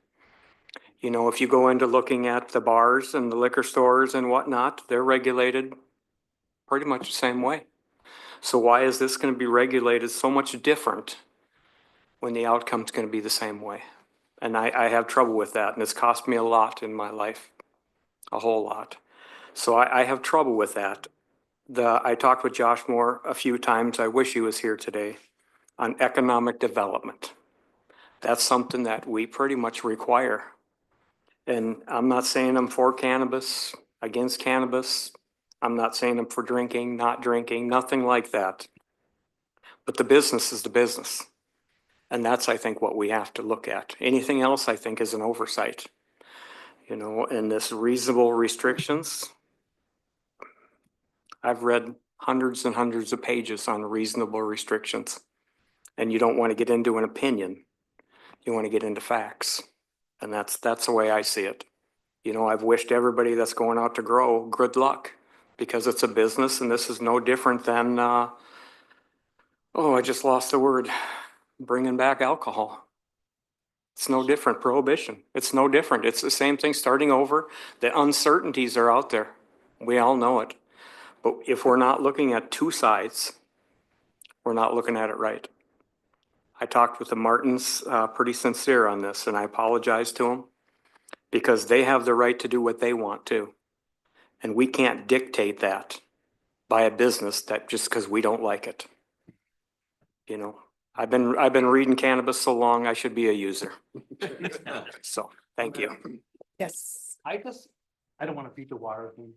You know, if you go into looking at the bars and the liquor stores and whatnot, they're regulated pretty much the same way. So why is this going to be regulated so much different when the outcome's going to be the same way? And I have trouble with that, and it's cost me a lot in my life, a whole lot. So I have trouble with that. I talked with Josh Moore a few times, I wish he was here today, on economic development. That's something that we pretty much require. And I'm not saying I'm for cannabis, against cannabis. I'm not saying I'm for drinking, not drinking, nothing like that. But the business is the business. And that's, I think, what we have to look at. Anything else, I think, is an oversight. You know, and this reasonable restrictions. I've read hundreds and hundreds of pages on reasonable restrictions. And you don't want to get into an opinion. You want to get into facts. And that's the way I see it. You know, I've wished everybody that's going out to grow good luck because it's a business and this is no different than, I just lost the word, bringing back alcohol. It's no different, prohibition. It's no different. It's the same thing starting over. The uncertainties are out there. We all know it. But if we're not looking at two sides, we're not looking at it right. I talked with the Martins, pretty sincere on this, and I apologize to them because they have the right to do what they want to. And we can't dictate that by a business that just because we don't like it. You know, I've been reading cannabis so long, I should be a user. So, thank you. Yes. I don't wanna beat the water thing,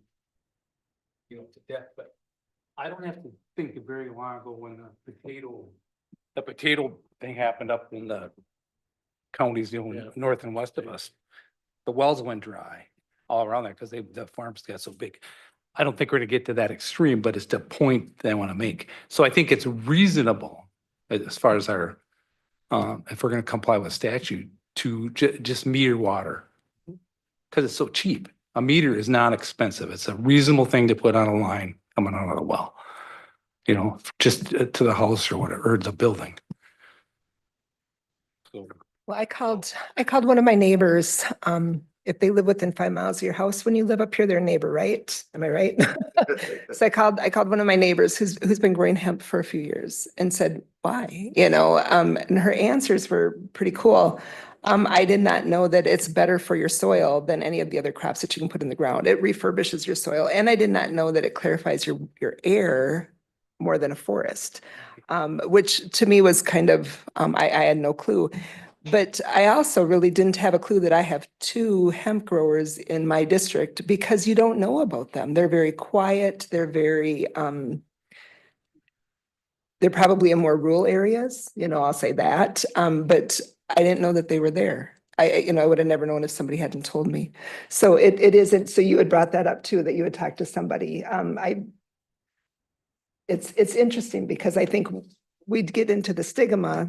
you know, to death, but I don't have to think of very long ago when the potato thing happened up in the counties, you know, north and west of us. The wells went dry all around there because the farms got so big. I don't think we're gonna get to that extreme, but it's the point that I want to make. So I think it's reasonable as far as our, if we're gonna comply with statute, to just meter water. Because it's so cheap. A meter is not expensive. It's a reasonable thing to put on a line coming out of the well. You know, just to the house or whatever, or the building. So. Well, I called one of my neighbors, if they live within 5 miles of your house, when you live up here, they're a neighbor, right? Am I right? So I called one of my neighbors who's been growing hemp for a few years and said, why? You know, and her answers were pretty cool. I did not know that it's better for your soil than any of the other crops that you can put in the ground. It refurbishes your soil. And I did not know that it clarifies your air more than a forest, which to me was kind of, I had no clue. But I also really didn't have a clue that I have 2 hemp growers in my district because you don't know about them. They're very quiet. They're very, they're probably in more rural areas, you know, I'll say that. But I didn't know that they were there. I would have never known if somebody hadn't told me. So it isn't, so you had brought that up too, that you had talked to somebody. It's interesting because I think we'd get into the stigma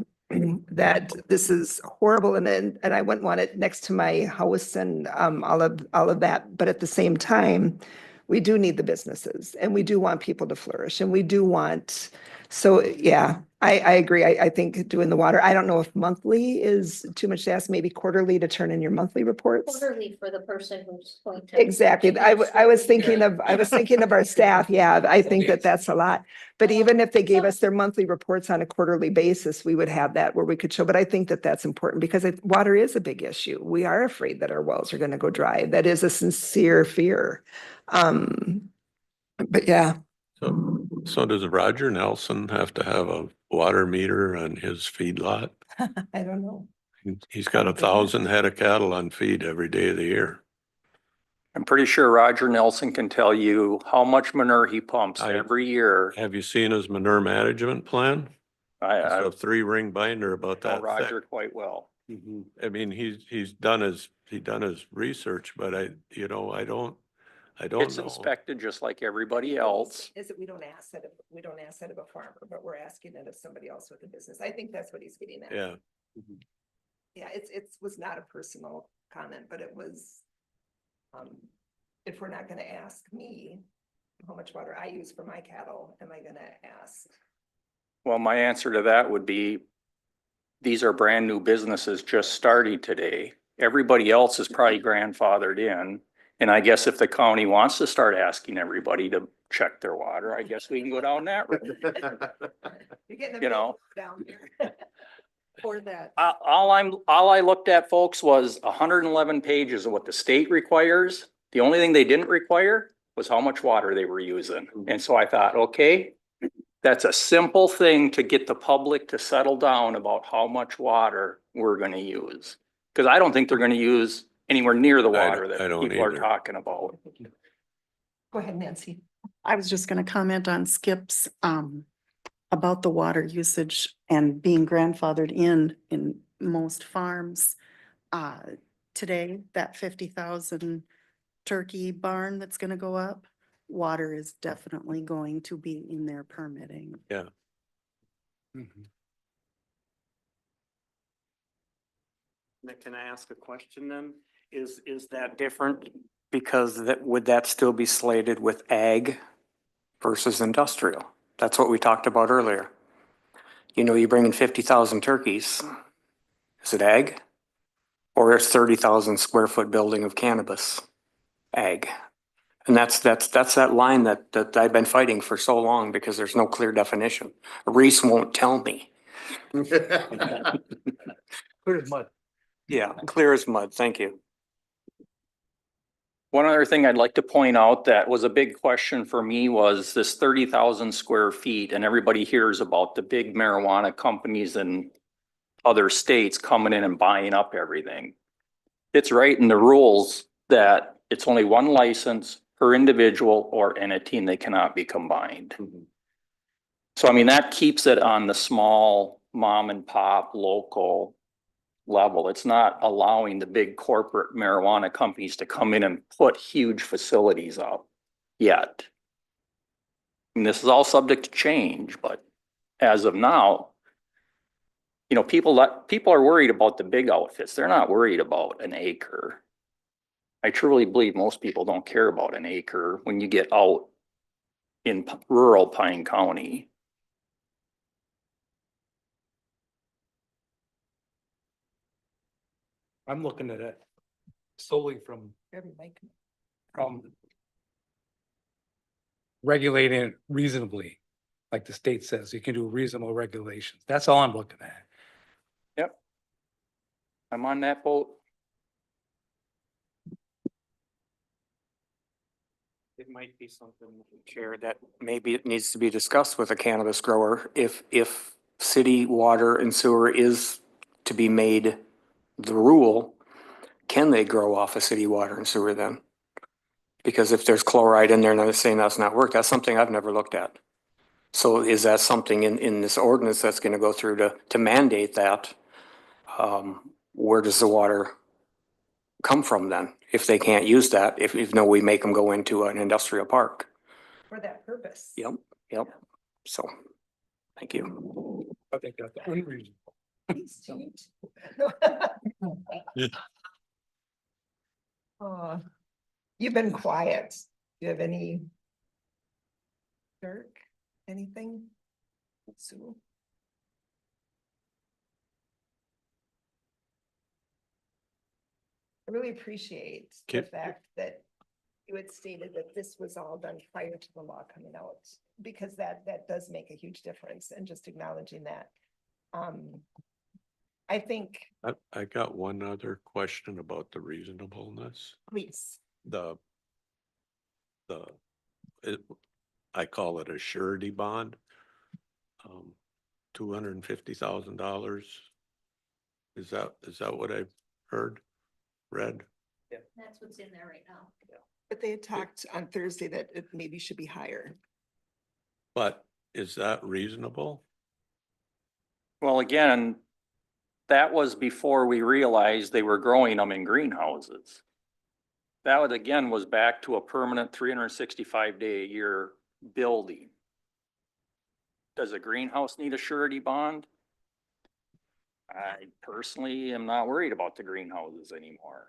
that this is horrible and I wouldn't want it next to my house and all of that. But at the same time, we do need the businesses and we do want people to flourish and we do want, so yeah, I agree. I think doing the water, I don't know if monthly is too much to ask, maybe quarterly to turn in your monthly reports. Quarterly for the person who's going to. Exactly. I was thinking of our staff. Yeah, I think that that's a lot. But even if they gave us their monthly reports on a quarterly basis, we would have that where we could show. But I think that that's important because water is a big issue. We are afraid that our wells are going to go dry. That is a sincere fear. But yeah. So does Roger Nelson have to have a water meter on his feedlot? I don't know. He's got 1,000 head of cattle on feed every day of the year. I'm pretty sure Roger Nelson can tell you how much manure he pumps I- every year. Have you seen his manure management plan? It's I a 3-ring binder about know that Roger thick. quite well. I mean, he's done his research, but I don't It's know. inspected just like everybody else. Is it, we don't ask that of a farmer, but we're asking that of somebody else with a business. I think that's what he's getting at. Yeah. Yeah, it was not a personal comment, but it was, if we're not gonna ask me how much water I use for my cattle, am I gonna ask? Well, my answer to that would be, these are brand new businesses just starting today. Everybody else is probably grandfathered in. And I guess if the county wants to start asking everybody to check their water, I guess we can go down that road. You're getting a You know. bit down there. For that. All I looked at, folks, was 111 pages of what the state requires. The only thing they didn't require was how much water they were using. And so I thought, okay, that's a simple thing to get the public to settle down about how much water we're gonna use. Because I don't think they're gonna use anywhere near the water I that don't people are either. talking about. Go ahead, Nancy. I was just gonna comment on Skip's about the water usage and being grandfathered in most farms. Today, that 50,000 turkey barn that's gonna go up, water is definitely going to be in their permitting. Yeah. Nick, can I ask a question then? Is that different? Because that, would that still be slated with ag versus industrial? That's what we talked about earlier. You know, you bring in 50,000 turkeys. Is it ag? Or is 30,000 square foot building of cannabis ag? And that's that line that I've been fighting for so long because there's no clear definition. Reese won't tell me. Clear as mud. Yeah, clear as mud. Thank you. One other thing I'd like to point out that was a big question for me was this 30,000 square feet, and everybody hears about the big marijuana companies in other states coming in and buying up everything. It's right in the rules that it's only one license per individual or entity and they cannot be combined. So I mean, that keeps it on the small mom and pop local level. It's not allowing the big corporate marijuana companies to come in and put huge facilities up yet. And this is all subject to change, but as of now, you know, people are worried about the big outfits. They're not worried about an acre. I truly believe most people don't care about an acre when you get out in rural Pine County. I'm looking at it solely from regulating it reasonably. Like the state says, you can do reasonable regulations. That's all I'm looking at. Yep. I'm on that boat. It might be something, Chair, that maybe it needs to be discussed with a cannabis grower. If city water and sewer is to be made the rule, can they grow off of city water and sewer then? Because if there's chloride in there and they're saying that's not work, that's something I've never looked at. So is that something in this ordinance that's gonna go through to mandate that? Where does the water come from then? If they can't use that, if no, we make them go into an industrial park. For that purpose. Yep, yep. So, thank you. I think that's unreasonable. Please change. You've been quiet. Do you have any? Dirk, anything? Sue? I really appreciate the fact that you had stated that this was all done prior to the law coming out, because that does make a huge difference, and just acknowledging that. I think, I got one other question about the reasonableness. please, I call it a surety bond. $250,000. Is that what I've heard, read? That's what's in there right now. but they had talked on Thursday that it maybe should be higher. But is that reasonable? Well, again, that was before we realized they were growing them in greenhouses. That would, again, was back to a permanent 365-day a year building. Does a greenhouse need a surety bond? I personally am not worried about the greenhouses anymore.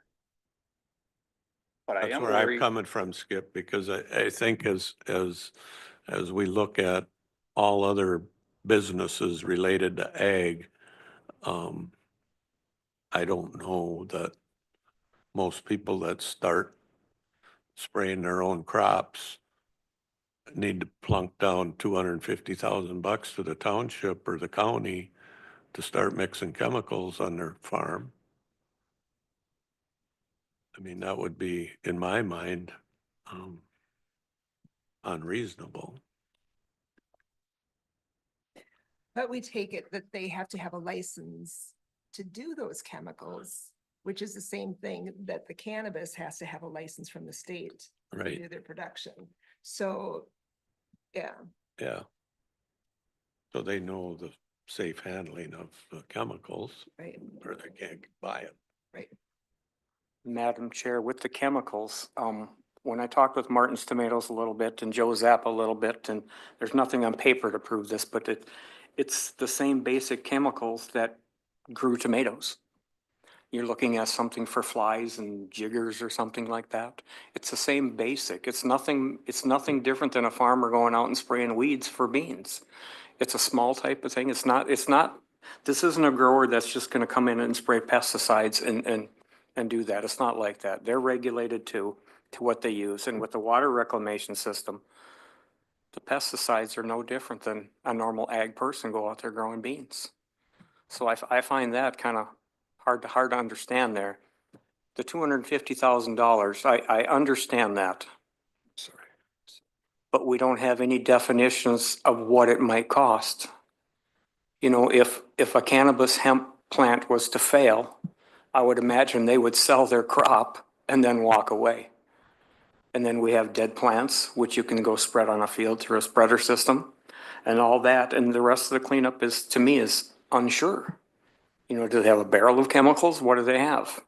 But I That's am where I'm worried. coming from, Skip, because I think as we look at all other businesses related to ag, I don't know that most people that start spraying their own crops need to plunk down $250,000 to the township or the county to start mixing chemicals on their farm. I mean, that would be, in my mind, unreasonable. But we take it that they have to have a license to do those chemicals, which is the same thing that the cannabis has to have a license from the state to Right. do their production. So, yeah. Yeah. So they know the safe handling of the chemicals, Right, or they can't buy it. right. Madam Chair, with the chemicals, when I talked with Martin's Tomatoes a little bit and Joe Zappa a little bit, and there's nothing on paper to prove this, but it's the same basic chemicals that grew tomatoes. You're looking at something for flies and jiggers or something like that. It's the same basic. It's nothing different than a farmer going out and spraying weeds for beans. It's a small type of thing. It's not, this isn't a grower that's just gonna come in and spray pesticides and do that. It's not like that. They're regulated to what they use. And with the water reclamation system, the pesticides are no different than a normal ag person go out there growing beans. So I find that kind of hard to understand there. The $250,000, I understand that. Sorry. But we don't have any definitions of what it might cost. You know, if a cannabis hemp plant was to fail, I would imagine they would sell their crop and then walk away. And then we have dead plants, which you can go spread on a field through a spreader system and all that. And the rest of the cleanup is, to me, is unsure. You know, do they have a barrel of chemicals? What do they have?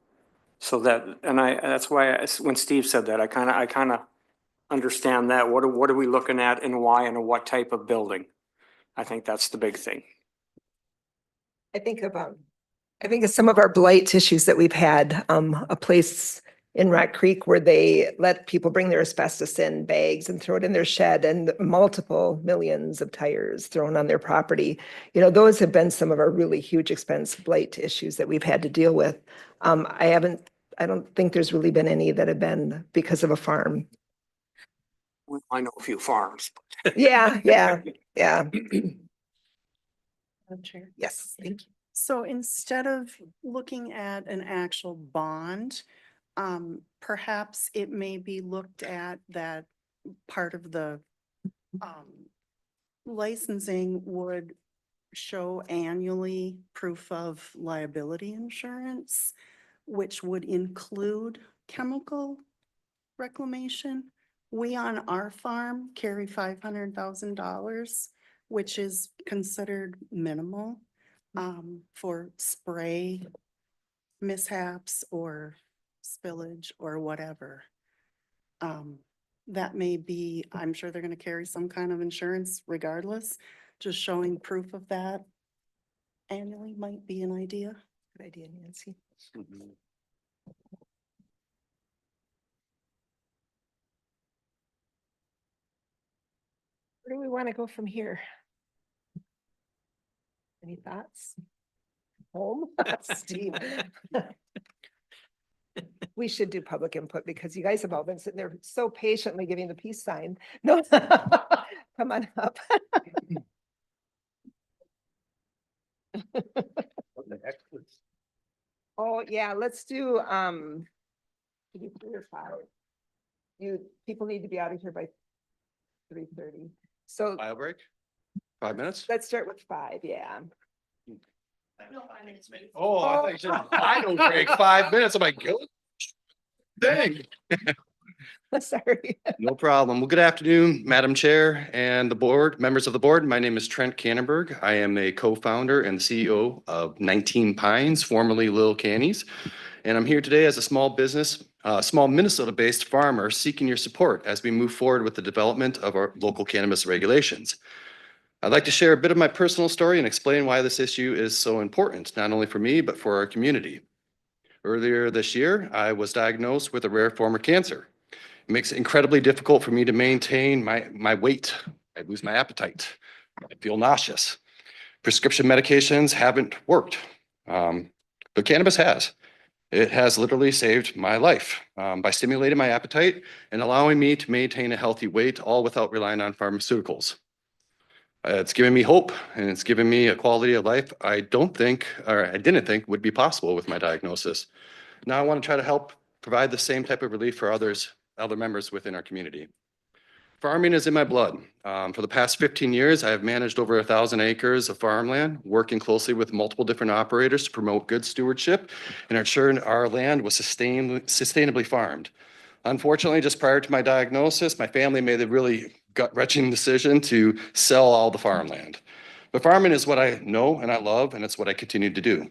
So that, and that's why when Steve said that, I kind of understand that. What are we looking at and why and what type of building? I think that's the big thing. I think of some of our blight issues that we've had, a place in Rock Creek where they let people bring their asbestos in bags and throw it in their shed, and multiple millions of tires thrown on their property. You know, those have been some of our really huge expense blight issues that we've had to deal with. I don't think there's really been any that have been because of a farm. Well, I know a few farms. Yeah. Madam Chair. Yes, thank you. So instead of looking at an actual bond, perhaps it may be looked at that part of the licensing would show annually proof of liability insurance, which would include chemical reclamation. We on our farm carry $500,000, which is considered minimal for spray mishaps or spillage or whatever. That may be, I'm sure they're going to carry some kind of insurance regardless. Just showing proof of that annually might be an idea. Good idea, Nancy. Where do we want to go from here? Any thoughts? Home? Steve. We should do public input because you guys have all been sitting there so patiently giving the peace sign. No, come on up. Oh, yeah, let's do, 3 or 5. People need to be out of here by 3:30. So Bio break? 5 minutes? let's start with 5, yeah. Oh, I thought you said final break, 5 minutes. I'm like, good. Dang. Sorry. No problem. Well, good afternoon, Madam Chair and the board, members of the board. My name is Trent Cannonberg. I am a co-founder and CEO of 19 Pines, formerly Little Cannies. And I'm here today as a small business, small Minnesota-based farmer seeking your support as we move forward with the development of our local cannabis regulations. I'd like to share a bit of my personal story and explain why this issue is so important, not only for me, but for our community. Earlier this year, I was diagnosed with a rare form of cancer. It makes it incredibly difficult for me to maintain my weight. I lose my appetite. I feel nauseous. Prescription medications haven't worked, but cannabis has. It has literally saved my life by stimulating my appetite and allowing me to maintain a healthy weight, all without relying on pharmaceuticals. It's given me hope and it's given me a quality of life I didn't think would be possible with my diagnosis. Now I want to try to help provide the same type of relief for other members within our community. Farming is in my blood. For the past 15 years, I have managed over 1,000 acres of farmland, working closely with multiple different operators to promote good stewardship and ensure our land was sustainably farmed. Unfortunately, just prior to my diagnosis, my family made the really gut-wrenching decision to sell all the farmland. But farming is what I know and I love, and it's what I continue to do.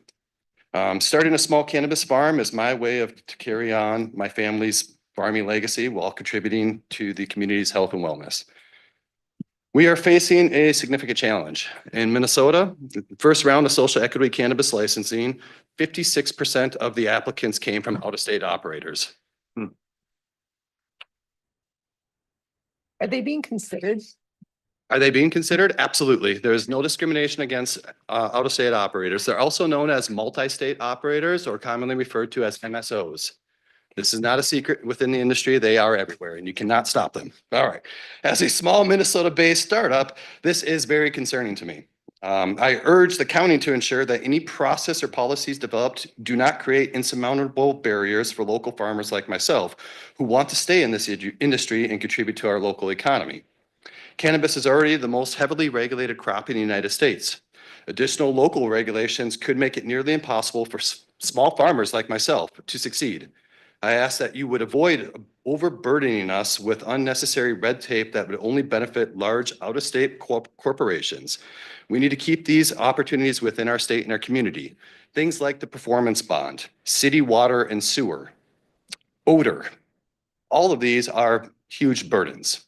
Starting a small cannabis farm is my way to carry on my family's farming legacy while contributing to the community's health and wellness. We are facing a significant challenge. In Minnesota, the first round of social equity cannabis licensing, 56% of the applicants came from out-of-state operators. Are they being considered? Are they being considered? Absolutely. There is no discrimination against out-of-state operators. They're also known as multi-state operators, or commonly referred to as MSOs. This is not a secret within the industry. They are everywhere and you cannot stop them. All right. As a small Minnesota-based startup, this is very concerning to me. I urge the county to ensure that any process or policies developed do not create insurmountable barriers for local farmers like myself who want to stay in this industry and contribute to our local economy. Cannabis is already the most heavily regulated crop in the United States. Additional local regulations could make it nearly impossible for small farmers like myself to succeed. I ask that you would avoid overburdening us with unnecessary red tape that would only benefit large out-of-state corporations. We need to keep these opportunities within our state and our community. Things like the performance bond, city water and sewer, odor. All of these are huge burdens.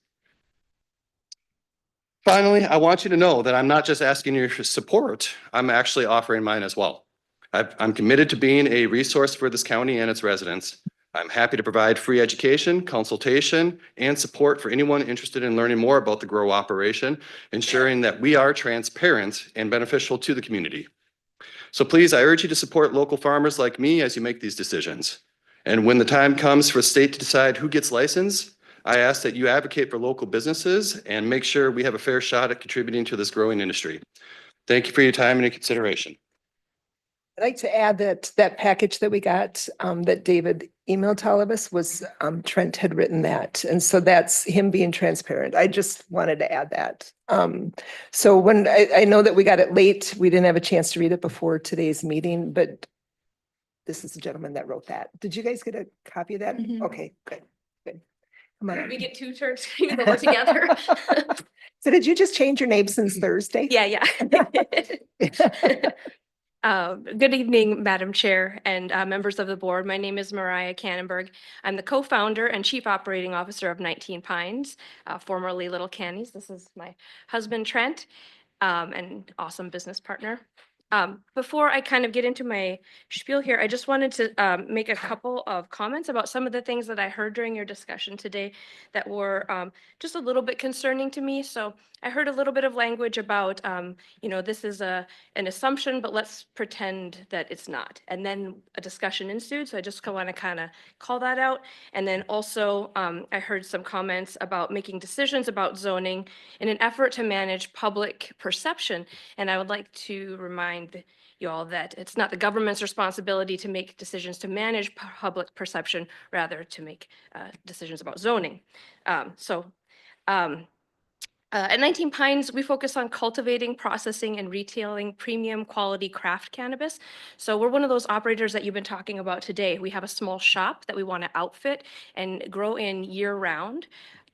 Finally, I want you to know that I'm not just asking your support, I'm actually offering mine as well. I'm committed to being a resource for this county and its residents. I'm happy to provide free education, consultation, and support for anyone interested in learning more about the grow operation, ensuring that we are transparent and beneficial to the community. So please, I urge you to support local farmers like me as you make these decisions. And when the time comes for the state to decide who gets licensed, I ask that you advocate for local businesses and make sure we have a fair shot at contributing to this growing industry. Thank you for your time and your consideration. I'd like to add that that package that we got, that David emailed to all of us was, Trent had written that. And so that's him being transparent. I just wanted to add that. So when I know that we got it late, we didn't have a chance to read it before today's meeting, but this is the gentleman that wrote that. Did you guys get a copy of that? Mhm. Okay, good, good. Come on. We get two turns that we're together. So did you just change your name since Thursday? Yeah. Good evening, Madam Chair and members of the board. My name is Mariah Cannonberg. I'm the co-founder and chief operating officer of 19 Pines, formerly Little Cannies. This is my husband, Trent, and awesome business partner. Before I kind of get into my spiel here, I just wanted to make a couple of comments about some of the things that I heard during your discussion today that were just a little bit concerning to me. So I heard a little bit of language about, this is an assumption, but let's pretend that it's not. And then a discussion ensued. So I just want to kind of call that out. And then also I heard some comments about making decisions about zoning in an effort to manage public perception. And I would like to remind you all that it's not the government's responsibility to make decisions to manage public perception, rather to make decisions about zoning. At 19 Pines, we focus on cultivating, processing, and retailing premium quality craft cannabis. So we're one of those operators that you've been talking about today. We have a small shop that we want to outfit and grow in year round.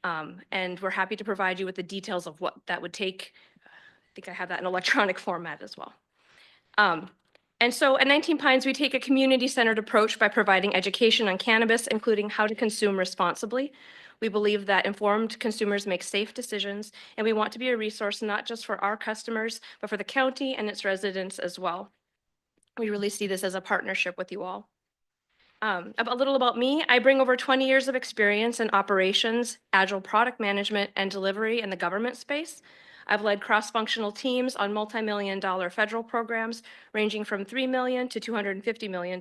And we're happy to provide you with the details of what that would take. I think I have that in electronic format as well. And so at 19 Pines, we take a community-centered approach by providing education on cannabis, including how to consume responsibly. We believe that informed consumers make safe decisions, and we want to be a resource not just for our customers, but for the county and its residents as well. We really see this as a partnership with you all. A little about me. I bring over 20 years of experience in operations, agile product management, and delivery in the government space. I've led cross-functional teams on multi-million-dollar federal programs ranging from $3 million to $250 million,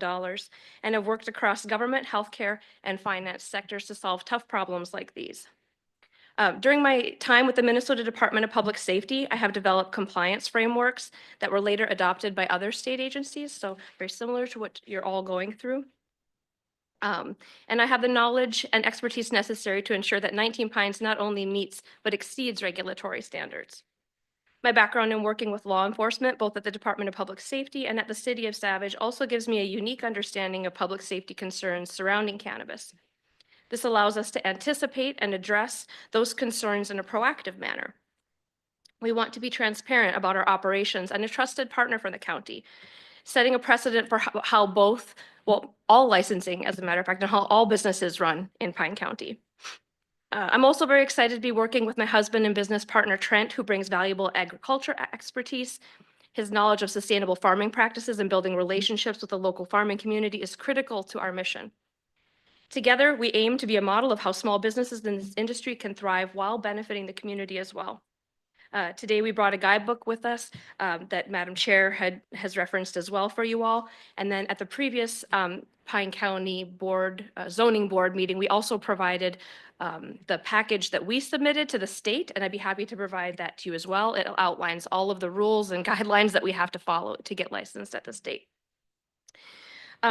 and have worked across government, healthcare, and finance sectors to solve tough problems like these. During my time with the Minnesota Department of Public Safety, I have developed compliance frameworks that were later adopted by other state agencies, so very similar to what you're all going through. And I have the knowledge and expertise necessary to ensure that 19 Pines not only meets, but exceeds regulatory standards. My background in working with law enforcement, both at the Department of Public Safety and at the City of Savage, also gives me a unique understanding of public safety concerns surrounding cannabis. This allows us to anticipate and address those concerns in a proactive manner. We want to be transparent about our operations and a trusted partner for the county, setting a precedent for how both, well, all licensing, as a matter of fact, and how all businesses run in Pine County. I'm also very excited to be working with my husband and business partner, Trent, who brings valuable agriculture expertise. His knowledge of sustainable farming practices and building relationships with the local farming community is critical to our mission. Together, we aim to be a model of how small businesses in this industry can thrive while benefiting the community as well. Today, we brought a guidebook with us that Madam Chair has referenced as well for you all. And then at the previous Pine County Board, Zoning Board meeting, we also provided the package that we submitted to the state, and I'd be happy to provide that to you as well. It outlines all of the rules and guidelines that we have to follow to get licensed at the state.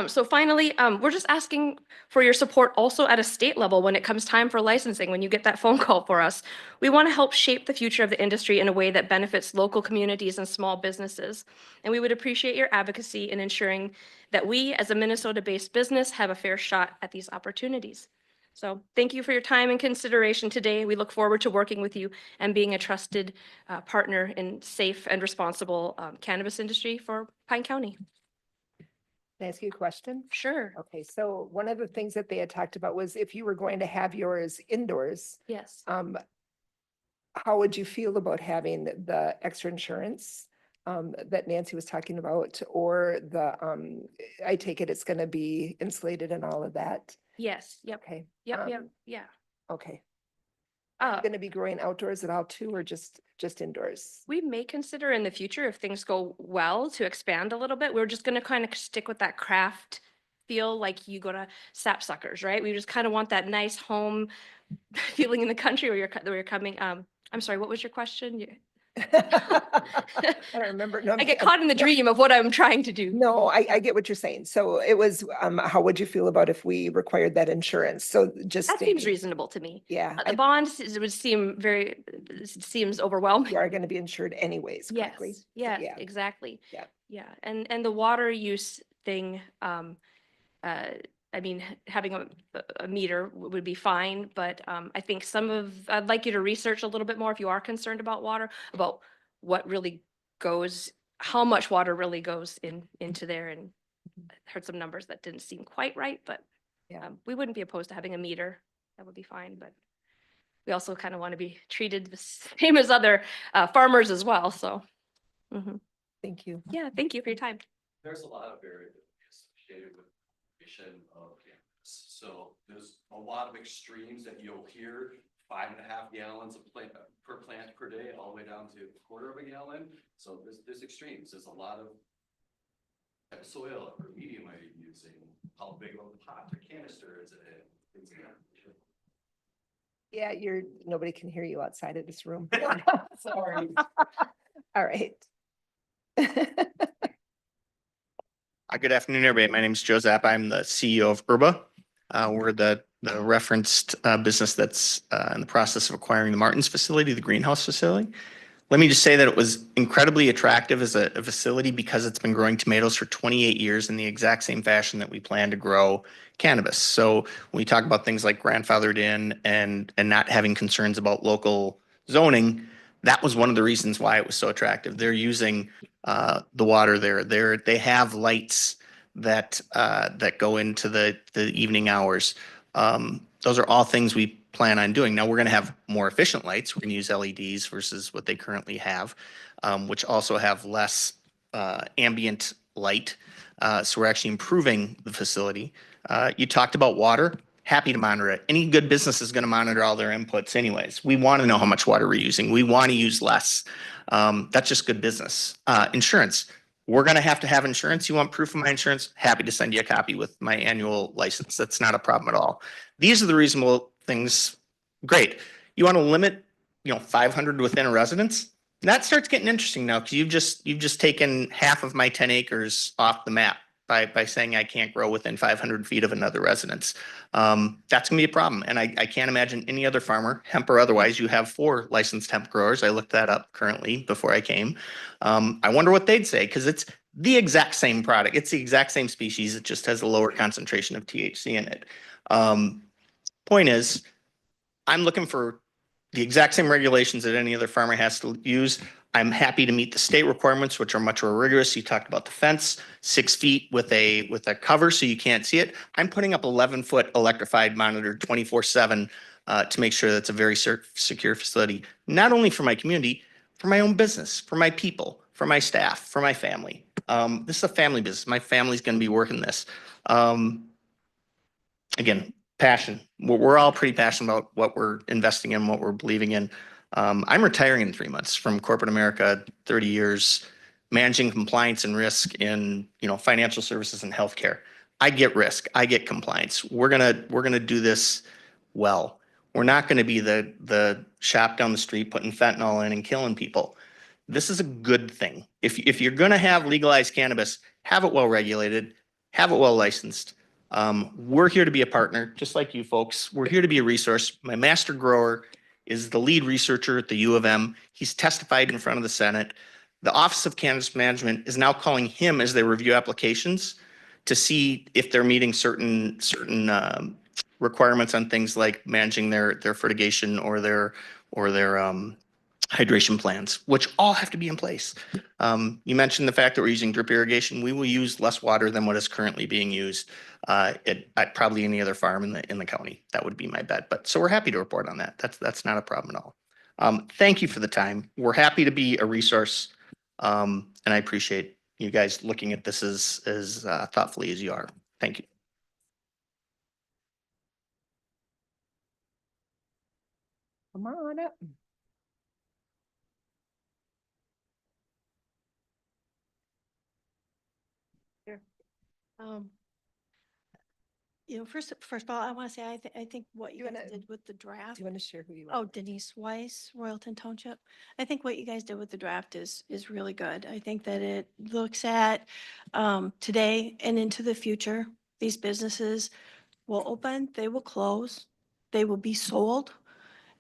So finally, we're just asking for your support also at a state level when it comes time for licensing, when you get that phone call for us. We want to help shape the future of the industry in a way that benefits local communities and small businesses. And we would appreciate your advocacy in ensuring that we, as a Minnesota-based business, have a fair shot at these opportunities. So thank you for your time and consideration today. We look forward to working with you and being a trusted partner in safe and responsible cannabis industry for Pine County. Can I ask you a question? Sure. Okay, so one of the things that they had talked about was if you were going to have yours indoors, Yes. how would you feel about having the extra insurance that Nancy was talking about, or I take it it's gonna be insulated and all of that? Yes. Yep. Okay. Yep. Yep. Yeah. Okay. Gonna be growing outdoors at all too, or just indoors? We may consider in the future, if things go well, to expand a little bit. We're just gonna kind of stick with that craft feel, like you go to Sapsuckers, right? We just kind of want that nice home feeling in the country where you're coming. I'm sorry, what was your question? I don't remember. No, I get caught in the dream of what I'm trying to do. No, I get what you're saying. So it was, how would you feel about if we required that insurance? So just. That seems reasonable to me. Yeah. The bond would seem seems overwhelming. You are going to be insured anyways, correctly? Yes, yeah, exactly. Yeah. Yeah, and the water use thing, I mean, having a meter would be fine, but I think I'd like you to research a little bit more if you are concerned about water, about what really goes, how much water really goes into there, and I heard some numbers that didn't seem quite right, but Yeah. we wouldn't be opposed to having a meter. That would be fine, but we also kind of want to be treated the same as other farmers as well, so. Mhm. Thank you. Yeah, thank you for your time. There's a lot of variability associated with creation of cannabis. So there's a lot of extremes that you'll hear, 5.5 gallons of plant per plant per day, all the way down to 1/4 of a gallon. So there's extremes. There's a lot of type of soil or medium are you using? How big of a pot or canister is it in? Things like that. Yeah, nobody can hear you outside of this room. Sorry. All right. Good afternoon, everybody. My name is Joe Zapp. I'm the CEO of Herba. We're the referenced business that's in the process of acquiring the Martins facility, the greenhouse facility. Let me just say that it was incredibly attractive as a facility because it's been growing tomatoes for 28 years in the exact same fashion that we plan to grow cannabis. So when we talk about things like grandfathered in and not having concerns about local zoning, that was one of the reasons why it was so attractive. They're using the water there. They have lights that go into the evening hours. Those are all things we plan on doing. Now we're going to have more efficient lights. We're going to use LEDs versus what they currently have, which also have less ambient light. So we're actually improving the facility. You talked about water. Happy to monitor it. Any good business is going to monitor all their inputs anyways. We want to know how much water we're using. We want to use less. That's just good business. Insurance. We're going to have insurance. You want proof of my insurance? Happy to send you a copy with my annual license. That's not a problem at all. These are the reasonable things. Great. You want to limit, 500 within a residence? That starts getting interesting now because you've just taken half of my 10 acres off the map by saying I can't grow within 500 feet of another residence. That's gonna be a problem. And I can't imagine any other farmer, hemp or otherwise, you have 4 licensed hemp growers. I looked that up currently before I came. I wonder what they'd say because it's the exact same product. It's the exact same species. It just has a lower concentration of THC in it. Point is, I'm looking for the exact same regulations that any other farmer has to use. I'm happy to meet the state requirements, which are much more rigorous. You talked about the fence, 6 feet with a cover so you can't see it. I'm putting up 11-foot electrified monitor 24/7 to make sure that's a very secure facility, not only for my community, for my own business, for my people, for my staff, for my family. This is a family business. My family's going to be working this. Again, passion. We're all pretty passionate about what we're investing in, what we're believing in. I'm retiring in 3 months from corporate America, 30 years, managing compliance and risk in, financial services and healthcare. I get risk, I get compliance. We're gonna do this well. We're not gonna be the shop down the street putting fentanyl in and killing people. This is a good thing. If you're gonna have legalized cannabis, have it well regulated, have it well licensed. We're here to be a partner, just like you folks. We're here to be a resource. My master grower is the lead researcher at the U of M. He's testified in front of the Senate. The Office of Cannabis Management is now calling him as they review applications to see if they're meeting certain requirements on things like managing their fertigation or their hydration plans, which all have to be in place. You mentioned the fact that we're using drip irrigation. We will use less water than what is currently being used at probably any other farm in the county. That would be my bet. But so we're happy to report on that. That's not a problem at all. Thank you for the time. We're happy to be a resource, and I appreciate you guys looking at this as thoughtfully as you are. Thank you. Come on up. Um, first of all, I want to say, I think what you guys did with the draft. Do you want to share who you are? Oh, Denise Weiss, Royalton Township. I think what you guys did with the draft is really good. I think that it looks at today and into the future. These businesses will open, they will close, they will be sold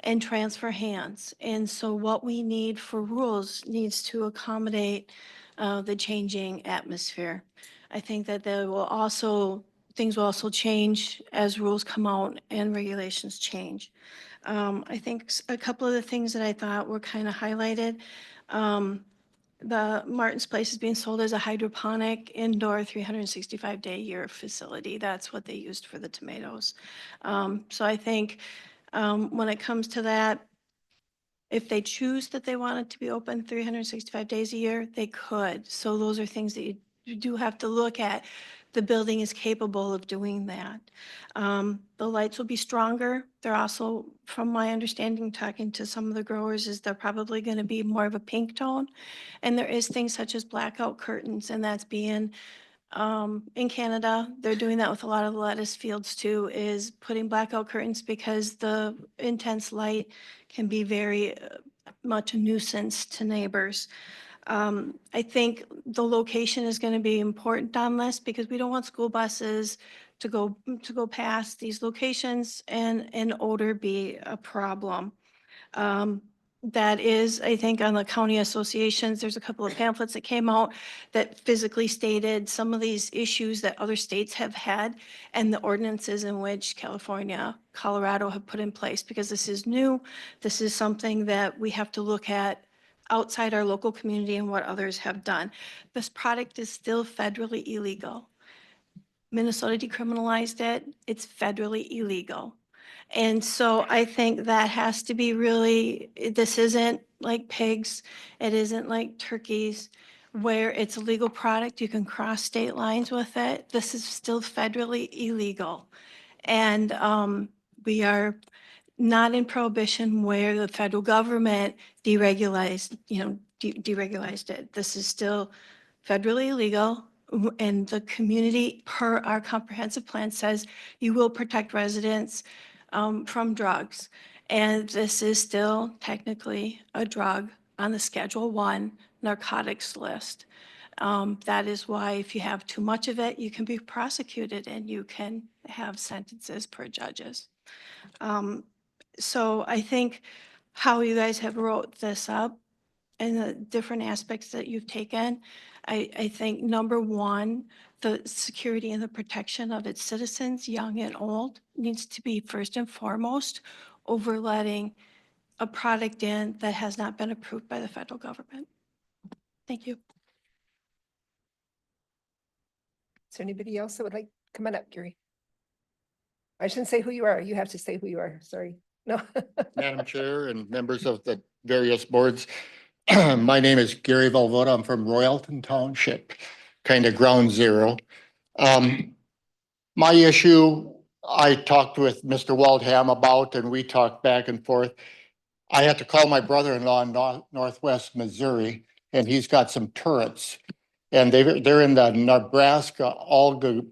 and transfer hands. And so what we need for rules needs to accommodate the changing atmosphere. I think that things will also change as rules come out and regulations change. I think a couple of the things that I thought were kind of highlighted. The Martin's Place is being sold as a hydroponic indoor 365-day-a-year facility. That's what they used for the tomatoes. So I think when it comes to that, if they choose that they want it to be open 365 days a year, they could. So those are things that you do have to look at. The building is capable of doing that. The lights will be stronger. They're also, from my understanding, talking to some of the growers, is they're probably going to be more of a pink tone. And there is things such as blackout curtains, and that's being in Canada, they're doing that with a lot of the lettuce fields too, is putting blackout curtains because the intense light can be very much a nuisance to neighbors. I think the location is going to be important on this because we don't want school buses to go past these locations and odor be a problem. That is, I think, on the county associations, there's a couple of pamphlets that came out that physically stated some of these issues that other states have had and the ordinances in which California, Colorado have put in place, because this is new. This is something that we have to look at outside our local community and what others have done. This product is still federally illegal. Minnesota decriminalized it. It's federally illegal. And so I think that has to be really, this isn't like pigs. It isn't like turkeys where it's a legal product. You can cross state lines with it. This is still federally illegal. And we are not in prohibition where the federal government deregulated it. This is still federally illegal. And the community, per our comprehensive plan, says you will protect residents from drugs. And this is still technically a drug on the Schedule I narcotics list. That is why if you have too much of it, you can be prosecuted and you can have sentences per judges. So I think how you guys have wrote this up and the different aspects that you've taken, I think number one, the security and the protection of its citizens, young and old, needs to be first and foremost over letting a product in that has not been approved by the federal government. Thank you. Is there anybody else that would like, come on up, Gary? I shouldn't say who you are. You have to say who you are. Sorry. No. Madam Chair and members of the various boards. My name is Gary Volvoda. I'm from Royalton Township, kind of ground zero. My issue, I talked with Mr. Waldham about, and we talked back and forth. I had to call my brother-in-law in Northwest Missouri, and he's got some turrets. And they're in the Nebraska OGALA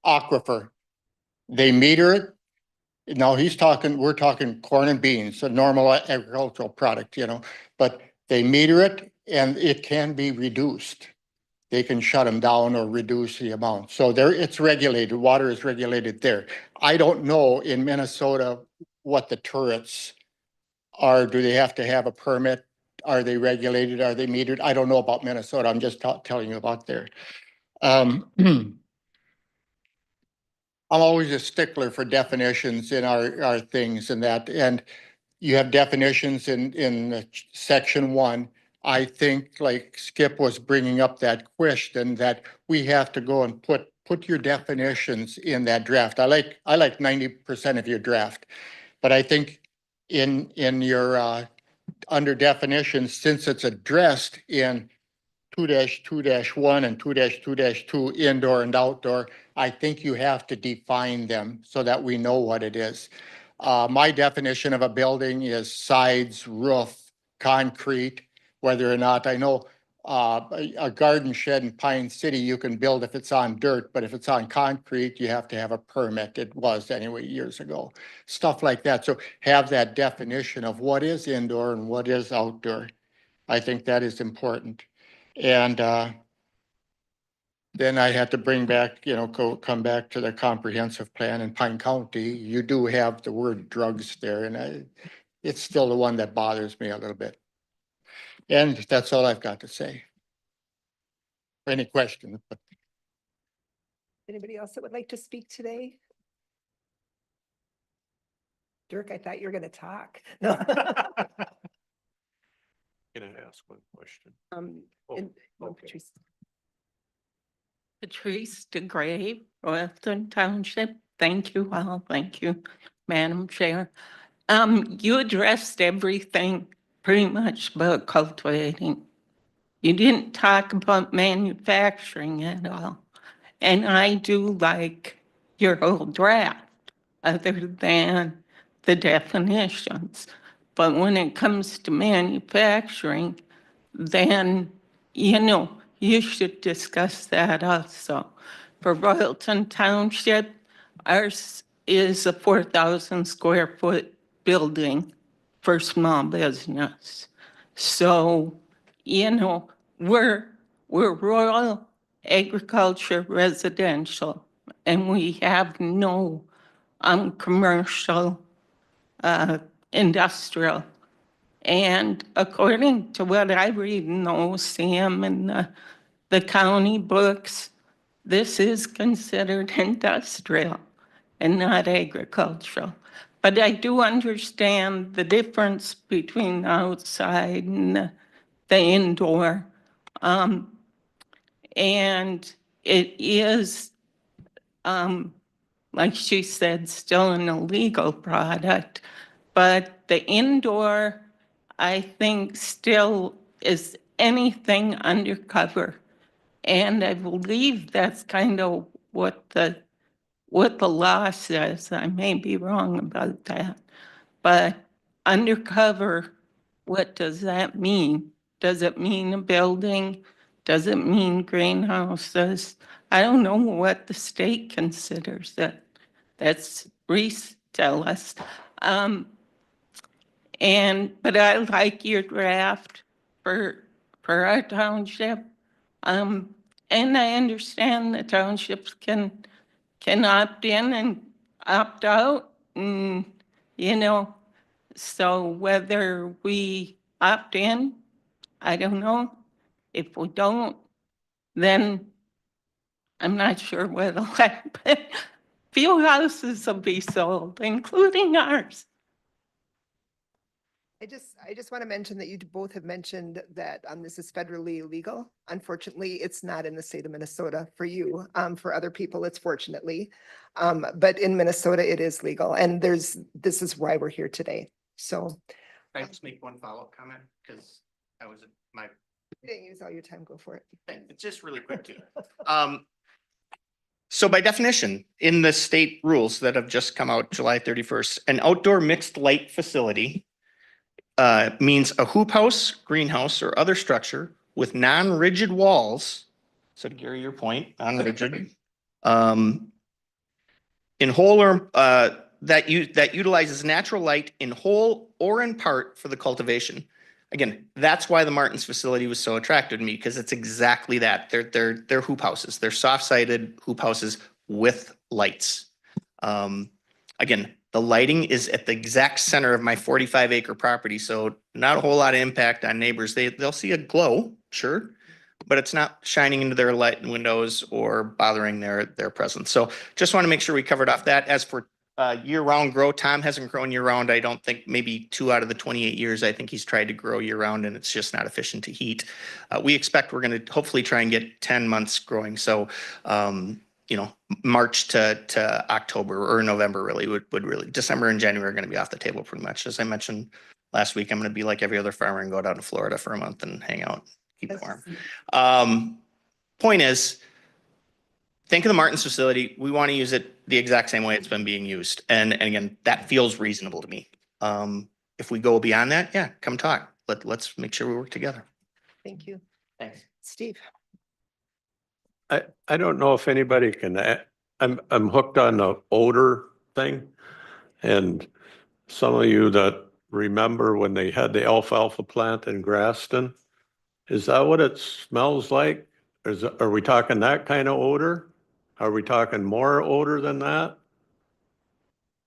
aquifer. They meter it. Now we're talking corn and beans, a normal agricultural product, but they meter it and it can be reduced. They can shut them down or reduce the amount. So it's regulated. Water is regulated there. I don't know in Minnesota what the turrets are. Do they have to have a permit? Are they regulated? Are they metered? I don't know about Minnesota. I'm just telling you about there. I'm always a stickler for definitions in our things and that, and you have definitions in section 1. I think like Skip was bringing up that question that we have to go and put your definitions in that draft. I like 90% of your draft, but I think in your under definitions, since it's addressed in 2-2-1 and 2-2-2 indoor and outdoor, I think you have to define them so that we know what it is. My definition of a building is sides, roof, concrete, whether or not I know a garden shed in Pine City, you can build if it's on dirt, but if it's on concrete, you have to have a permit. It was anyway years ago, stuff like that. So have that definition of what is indoor and what is outdoor. I think that is important. And then I had to bring back, come back to the comprehensive plan in Pine County. You do have the word drugs there, and it's still the one that bothers me a little bit. And that's all I've got to say. Any questions? Anybody else that would like to speak today? Dirk, I thought you were going to talk. No. Can I ask one question? Patrice. Patrice DeGray, Royalton Township. Thank you all. Thank you, Madam Chair. You addressed everything pretty much about cultivating. You didn't talk about manufacturing at all. And I do like your whole draft, other than the definitions. But when it comes to manufacturing, then, you should discuss that also. For Royalton Township, ours is a 4,000 square foot building for small business. So, we're rural agriculture residential, and we have no commercial industrial. And according to what I read in the OCM and the county books, this is considered industrial and not agricultural. But I do understand the difference between outside and the indoor. And it is, like she said, still an illegal product. But the indoor, I think, still is anything undercover. And I believe that's kind of what the law says. I may be wrong about that. But undercover, what does that mean? Does it mean a building? Does it mean greenhouses? I don't know what the state considers it. That's Reese tell us. But I like your draft for our township. And I understand the townships can opt in and opt out. And, so whether we opt in, I don't know. If we don't, then I'm not sure what'll happen. few houses will be sold, including ours. I just want to mention that you both have mentioned that this is federally illegal. Unfortunately, it's not in the state of Minnesota for you. For other people, it's fortunately. But in Minnesota, it is legal. And this is why we're here today. So Can I just make one follow-up comment? Because I was, my, you didn't use all your time, go for it. it's just really quick too. So by definition, in the state rules that have just come out July 31st, an outdoor mixed light facility means a hoop house, greenhouse, or other structure with non-rigid walls. So to Gary, your point, non-rigid. In whole or that utilizes natural light in whole or in part for the cultivation. Again, that's why the Martins facility was so attractive to me, because it's exactly that. They're hoop houses. They're soft-sided hoop houses with lights. Again, the lighting is at the exact center of my 45-acre property, so not a whole lot of impact on neighbors. They'll see a glow, sure, but it's not shining into their light windows or bothering their presence. So just want to make sure we covered off that. As for year-round grow, Tom hasn't grown year-round. I don't think, maybe 2 out of the 28 years, I think he's tried to grow year-round, and it's just not efficient to heat. We expect we're going to hopefully try and get 10 months growing. So you know, March to October or November really would really, December and January are going to be off the table pretty much. As I mentioned last week, I'm going to be like every other farmer and go down to Florida for a month and hang out, keep it warm. Point is, think of the Martins facility. We want to use it the exact same way it's been being used. And again, that feels reasonable to me. If we go beyond that, yeah, come talk. Let's make sure we work together. Thank you. Thanks. Steve. I don't know if anybody can, I'm hooked on the odor thing. And some of you that remember when they had the alfalfa plant in Graston, is that what it smells like? Are we talking that kind of odor? Are we talking more odor than that?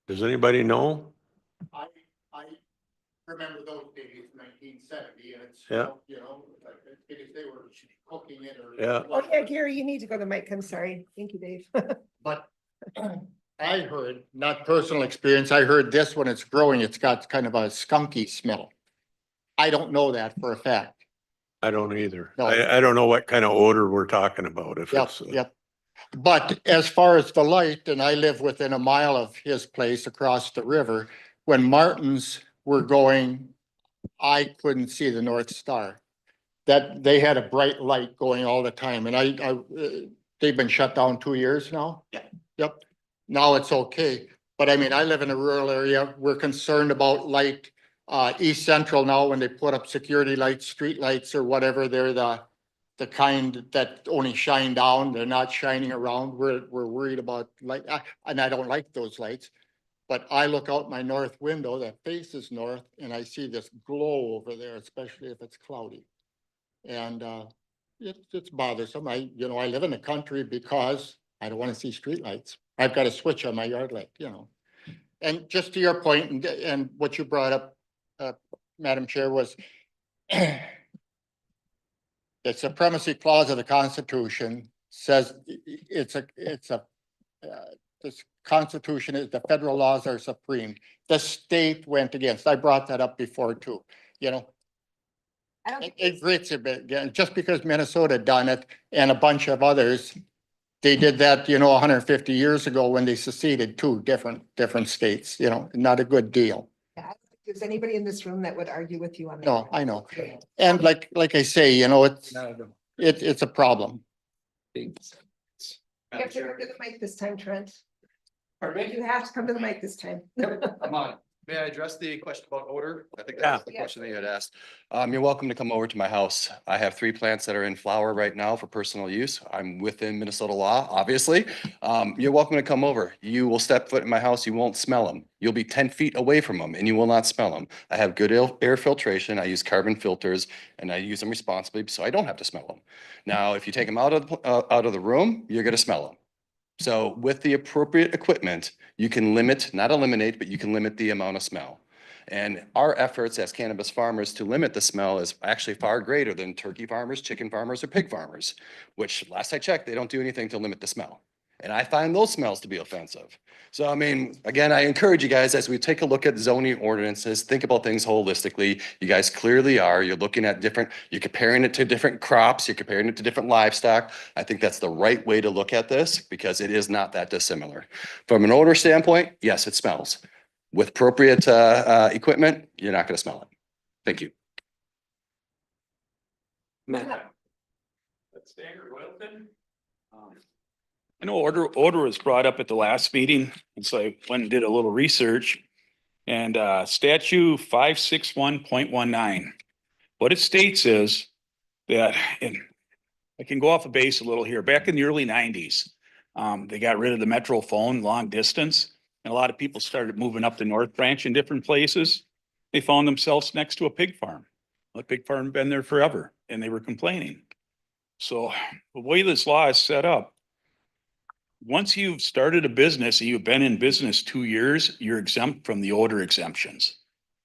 Does anybody know? I remember those days, 1970, and it's, Yeah. you know, because they were cooking it or. Yeah. Oh, yeah, Gary, you need to go to the mic. I'm sorry. Thank you, Dave. But I heard, not personal experience, I heard this when it's growing, it's got kind of a skunky smell. I don't know that for a fact. I don't either. No. I don't know what kind of odor we're talking about. If Yep, it's, yep. But as far as the light, and I live within a mile of his place across the river, when Martins were going, I couldn't see the North Star. That they had a bright light going all the time, and they've been shut down 2 years now. Yeah. Yep. Now it's okay, but I mean, I live in a rural area. We're concerned about light. East Central now, when they put up security lights, street lights or whatever, they're the kind that only shine down. They're not shining around. We're worried about light, and I don't like those lights. But I look out my north window that faces north, and I see this glow over there, especially if it's cloudy. And it's bothersome. I live in the country because I don't want to see streetlights. I've got a switch on my yard light, you know. And just to your point, and what you brought up, Madam Chair, was the supremacy clause of the Constitution says this Constitution is, the federal laws are supreme. The state went against. I brought that up before too, you know. It grates a bit, again, just because Minnesota done it and a bunch of others, they did that, 150 years ago when they seceded two different states, not a good deal. Yeah, there's anybody in this room that would argue with you on that? No, I know. And like I say, it's a problem. You have to come to the mic this time, Trent. Pardon me? You have to come to the mic this time. I'm on. May I address the question about odor? I think that's the question that you had asked. You're welcome to come over to my house. I have 3 plants that are in flower right now for personal use. I'm within Minnesota law, obviously. You're welcome to come over. You will step foot in my house, you won't smell them. You'll be 10 feet away from them and you will not smell them. I have good air filtration. I use carbon filters and I use them responsibly so I don't have to smell them. Now, if you take them out of the room, you're gonna smell them. So with the appropriate equipment, you can limit, not eliminate, but you can limit the amount of smell. And our efforts as cannabis farmers to limit the smell is actually far greater than turkey farmers, chicken farmers, or pig farmers, which last I checked, they don't do anything to limit the smell. And I find those smells to be offensive. So I mean, again, I encourage you guys, as we take a look at zoning ordinances, think about things holistically. You guys clearly are. You're looking at different, you're comparing it to different crops, you're comparing it to different livestock. I think that's the right way to look at this because it is not that dissimilar. From an odor standpoint, yes, it smells. With appropriate equipment, you're not going to smell it. Thank you. Matt. That's standard Wilton. I know order was brought up at the last meeting, and so I went and did a little research. And statute 561.19. What it states is that, and I can go off a base a little here, back in the early 90s, they got rid of the metro phone long distance, and a lot of people started moving up the North Branch in different places. They found themselves next to a pig farm. A pig farm had been there forever, and they were complaining. So the way this law is set up, once you've started a business and you've been in business 2 years, you're exempt from the odor exemptions.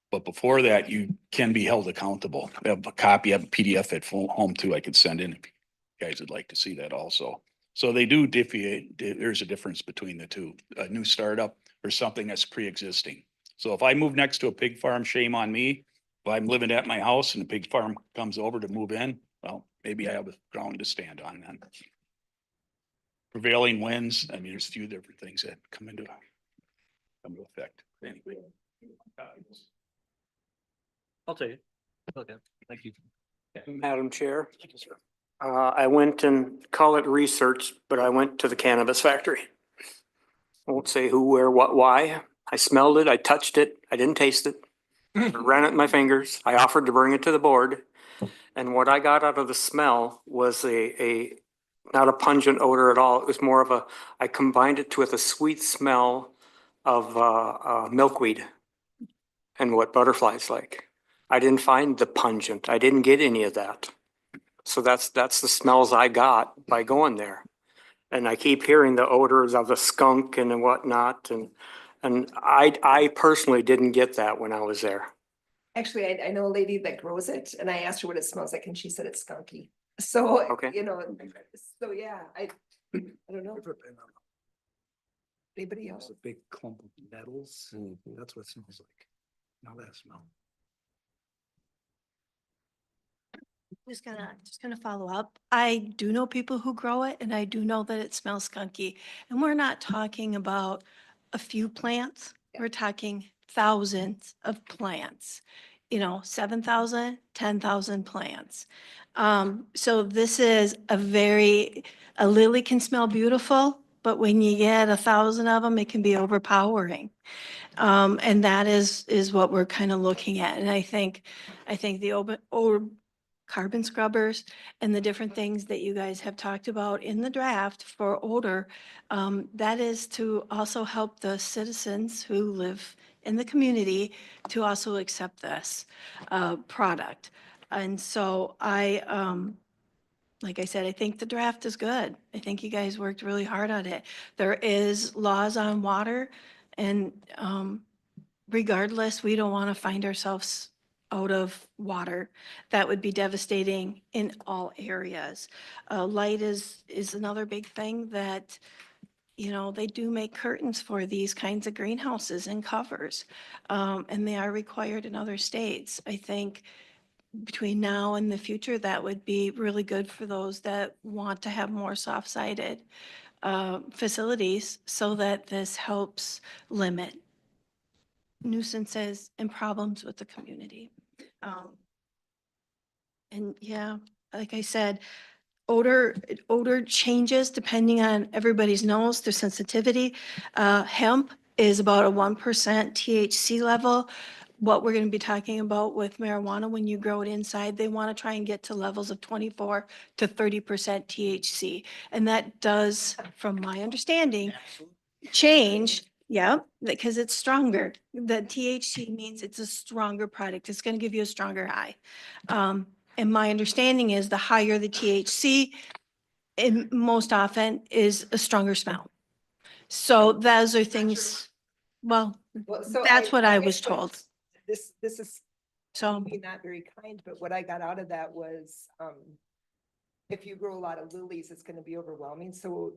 But before that, you can be held accountable. I have a copy, I have a PDF at home too, I could send in if you guys would like to see that also. So they do differentiate, there's a difference between the two, a new startup or something that's pre-existing. So if I move next to a pig farm, shame on me. If I'm living at my house and the pig farm comes over to move in, well, maybe I have a ground to stand on then. Prevailing winds, I mean, there's a few different things that come into effect. Anyway. I'll take it. Okay, thank you. Madam Chair. I went and call it research, but I went to the cannabis factory. I won't say who, where, what, why. I smelled it, I touched it, I didn't taste it. I ran it in my fingers. I offered to bring it to the board. And what I got out of the smell was not a pungent odor at all. It was more of I combined it with a sweet smell of milkweed and what butterflies like. I didn't find the pungent. I didn't get any of that. So that's the smells I got by going there. And I keep hearing the odors of the skunk and whatnot. And I personally didn't get that when I was there. Actually, I know a lady that grows it and I asked her what it smells like and she said it's skunky. So, Okay. you know, so yeah, I don't know. Anybody else? A big clump of nettles. That's what it smells like. Now that smell. Just gonna follow up. I do know people who grow it and I do know that it smells skunky. And we're not talking about a few plants. We're talking thousands of plants. 7,000, 10,000 plants. So this is a lily can smell beautiful, but when you get 1,000 of them, it can be overpowering. And that is what we're kind of looking at. And I think the carbon scrubbers and the different things that you guys have talked about in the draft for odor, that is to also help the citizens who live in the community to also accept this product. And so like I said, I think the draft is good. I think you guys worked really hard on it. There is laws on water and regardless, we don't want to find ourselves out of water. That would be devastating in all areas. Light is another big thing that, they do make curtains for these kinds of greenhouses and covers. And they are required in other states. I think between now and the future, that would be really good for those that want to have more soft-sided facilities so that this helps limit nuisances and problems with the community. And yeah, like I said, odor changes depending on everybody's nose, their sensitivity. Hemp is about a 1% THC level. What we're going to be talking about with marijuana, when you grow it inside, they want to try and get to levels of 24 to 30% THC. And that does, from my understanding, change. Yeah, because it's stronger. The THC means it's a stronger product. It's going to give you a stronger high. And my understanding is the higher the THC, and most often is a stronger smell. So those are things, well, So that's what I was guess what- told. This is So maybe not very kind, but what I got out of that was, if you grow a lot of lilies, it's gonna be overwhelming. So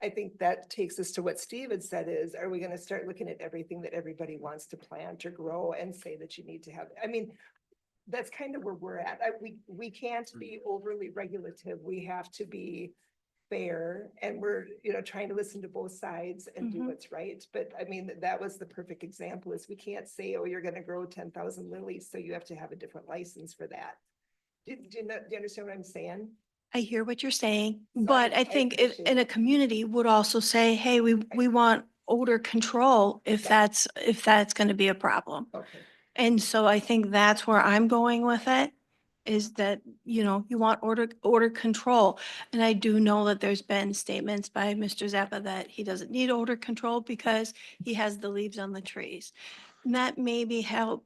I think that takes us to what Steve had said is, are we gonna start looking at everything that everybody wants to plant or grow and say that you need to have, I mean, that's kind of where we're at. We can't be overly regulative. We have to be fair, and we're, trying to listen to both sides and do Mhm. what's right. But I mean, that was the perfect example is we can't say, oh, you're gonna grow 10,000 lilies, so you have to have a different license for that. Do you understand what I'm saying? I hear what you're saying, So but I I think if appreciate in a it. community would also say, hey, we want odor control if that's gonna be a problem. Okay. And so I think that's where I'm going with it, is that, you want order control. And I do know that there's been statements by Mr. Zappa that he doesn't need odor control because he has the leaves on the trees. And that may help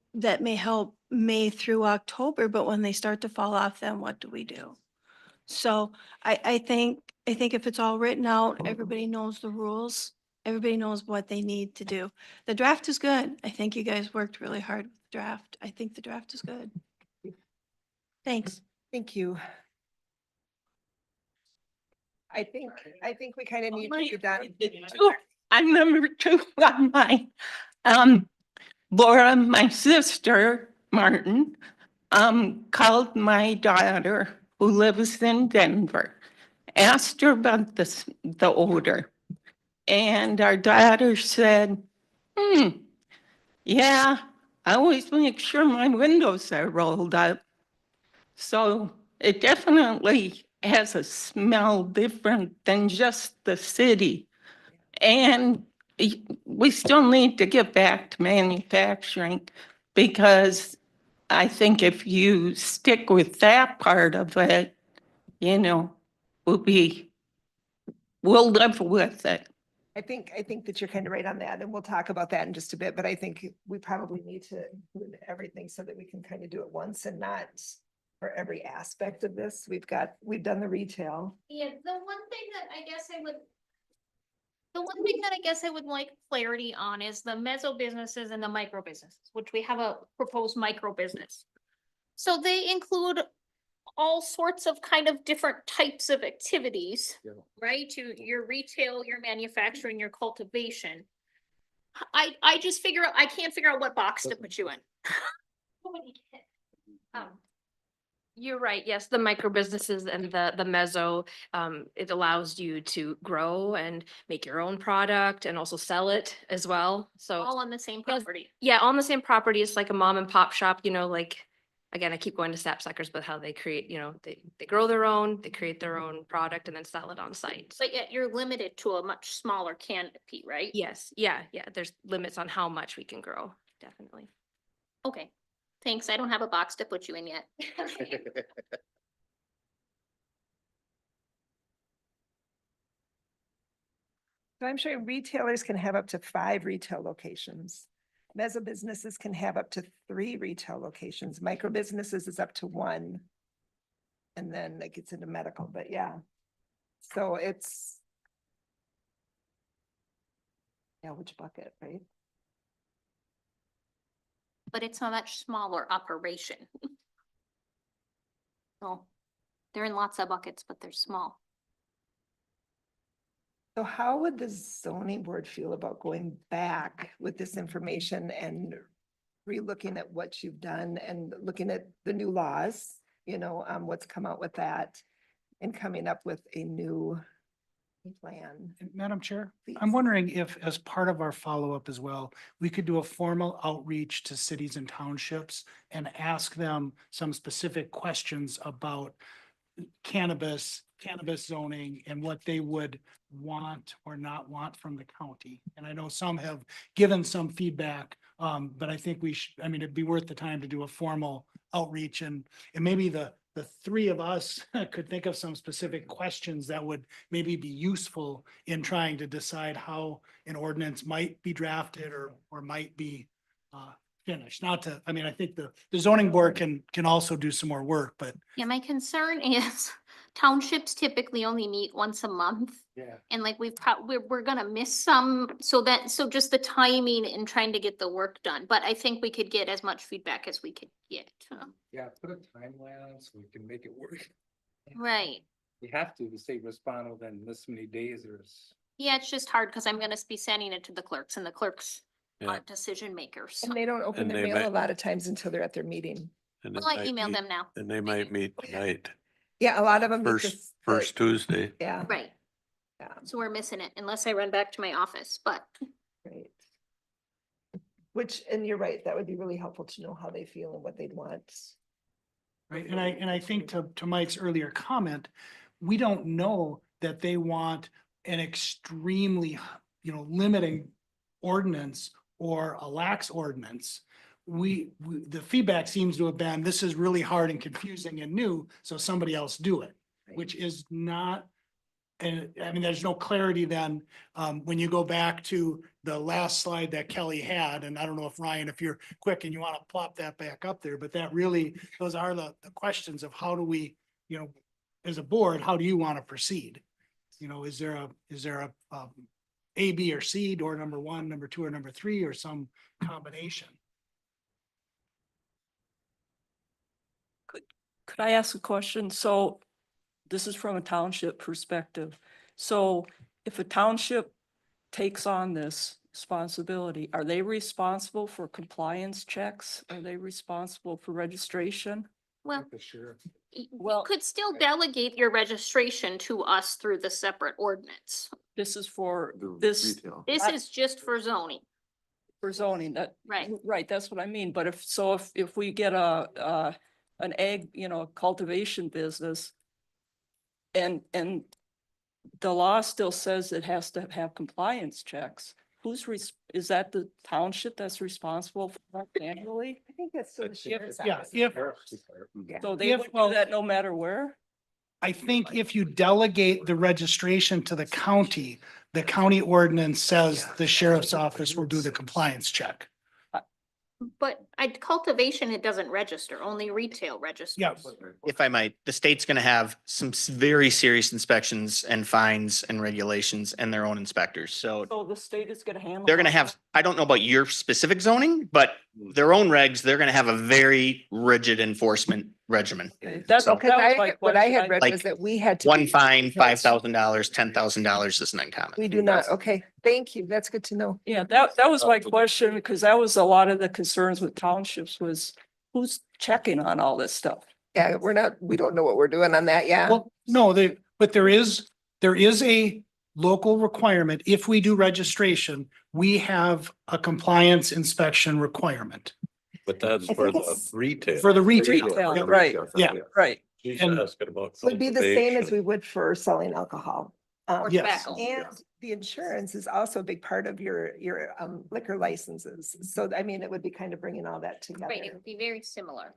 May through October, but when they start to fall off, then what do we do? So I think if it's all written out, everybody knows the rules, everybody knows what they need to do. The draft is good. I think you guys worked really hard with the draft. I think the draft is good. Thanks. Thank you. I think we kind of need to be done. I'm number 2 on my, Laura, my sister, Martin, called my daughter who lives in Denver, asked her about the odor. And our daughter said, yeah, I always make sure my windows are rolled up. So it definitely has a smell different than just the city. And we still need to get back to manufacturing because I think if you stick with that part of it, we'll live with it. I think that you're kind of right on that, and we'll talk about that in just a bit, but I think we probably need to include everything so that we can kind of do it once and not for every aspect of this. We've done the retail. Yeah, the one thing that I guess I would like clarity on is the meso businesses and the micro businesses, which we have a proposed micro business. So they include all sorts of kind of different types of activities, right? To your retail, your manufacturing, your cultivation. I can't figure out what box to put you in. You're right. Yes, the micro businesses and the meso, it allows you to grow and make your own product and also sell it as well. So All on the same property. yeah, on the same property, it's like a mom and pop shop, again, I keep going to sapsuckers, but how they create, they grow their own, they create their own product and then sell it on site. But yet you're limited to a much smaller canopy, right? Yes, yeah. There's limits on how much we can grow, definitely. Okay, thanks. I don't have a box to put you in yet. So I'm sure retailers can have up to 5 retail locations. Meso businesses can have up to 3 retail locations. Micro businesses is up to 1. And then it gets into medical, but yeah. So it's. Yeah, which bucket, right? But it's a much smaller operation. So they're in lots of buckets, but they're small. So how would the zoning board feel about going back with this information and re-looking at what you've done and looking at the new laws, what's come out with that and coming up with a new plan? Madam Chair, Please. I'm wondering if, as part of our follow-up as well, we could do a formal outreach to cities and townships and ask them some specific questions about cannabis zoning and what they would want or not want from the county. And I know some have given some feedback, but I think it'd be worth the time to do a formal outreach and maybe the 3 of us could think of some specific questions that would maybe be useful in trying to decide how an ordinance might be drafted or might be finished. I think the zoning board can also do some more work, but Yeah, my concern is townships typically only meet once a month. yeah. And like we're gonna miss some, so just the timing and trying to get the work done, but I think we could get as much feedback as we could get. Yeah, put a timeline on so we can make it work. Right. You have to stay respond within this many days or Yeah, it's just hard because I'm gonna be sending it to the clerks and the clerks aren't decision makers. And they don't open And their they mail a might- lot of times until they're at their meeting. And Well, it I might emailed meet- them now. And they might meet tonight, Yeah, a lot of them. meet first Tuesday. Yeah. Right. Yeah. So we're missing it unless I run back to my office, but Right. Which, and you're right, that would be really helpful to know how they feel and what they'd want. Right, and I think to Mike's earlier comment, we don't know that they want an extremely, limiting ordinance or a lax ordinance. The feedback seems to have been, this is really hard and confusing and new, so somebody else do it, which is not. And I mean, there's no clarity then, when you go back to the last slide that Kelly had, and I don't know if Ryan, if you're quick and you want to plop that back up there, but that really, those are the questions of how do we, as a board, how do you want to proceed? Is there a A, B, or C, door number 1, number 2, or number 3, or some combination? Could I ask a question? So this is from a township perspective. So if a township takes on this responsibility, are they responsible for compliance checks? Are they responsible for registration? well, Sure. you Well- could still delegate your registration to us through the separate ordinance. This is for The this, retail. This is just for zoning, for zoning, that, right? right, that's what I mean. But if we get an egg, cultivation business and the law still says it has to have compliance checks, is that the township that's responsible for that annually? I think that's still the sheriff's Yeah, office. if, So they would do that no matter where? I think if you delegate the registration to the county ordinance says the sheriff's office will do the compliance check. But cultivation, it doesn't register, only retail registers. Yeah. If I might, the state's gonna have some very serious inspections and fines and regulations and their own inspectors, so So the state is gonna handle. they're gonna all have, that? I don't know about your specific zoning, but their own regs, they're gonna have a very rigid enforcement regimen. That's, So- that was my What I had question. read Like, was that we had to. One be- fine, $5,000, $10,000 is not uncommon. We do not, okay, thank you, that's good to know. Yeah, that was my question, because that was a lot of the concerns with townships was who's checking on all this stuff? Yeah, we don't know what we're doing on that, yeah. Well, no, but there is a local requirement. If we do registration, we have a compliance inspection requirement But that's I for think the it's- retail. for the retail. Retail, Yeah. right, Yeah. right. She's and- asking about. Would be the same as cultivation. we would for selling alcohol. Or Yes. tobacco. And the insurance is also a big part of your liquor licenses. So I mean, it would be kind of bringing all that Right, it together. would be very similar.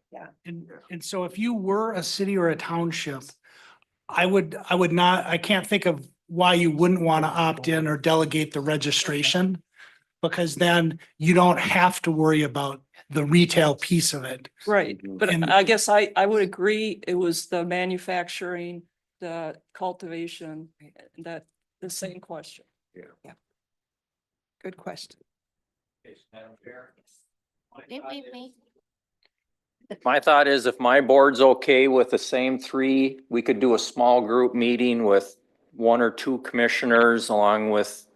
And so if you were a city or a township, I would not, I can't think of why you wouldn't want to opt in or delegate the registration. Because then you don't have to worry about the retail piece of it. Right, but And- I guess I would agree, it was the manufacturing, the cultivation, that, the same question. Good question. Wait. My thought is if my board's okay with the same three, we could do a small group meeting with 1 or 2 commissioners along with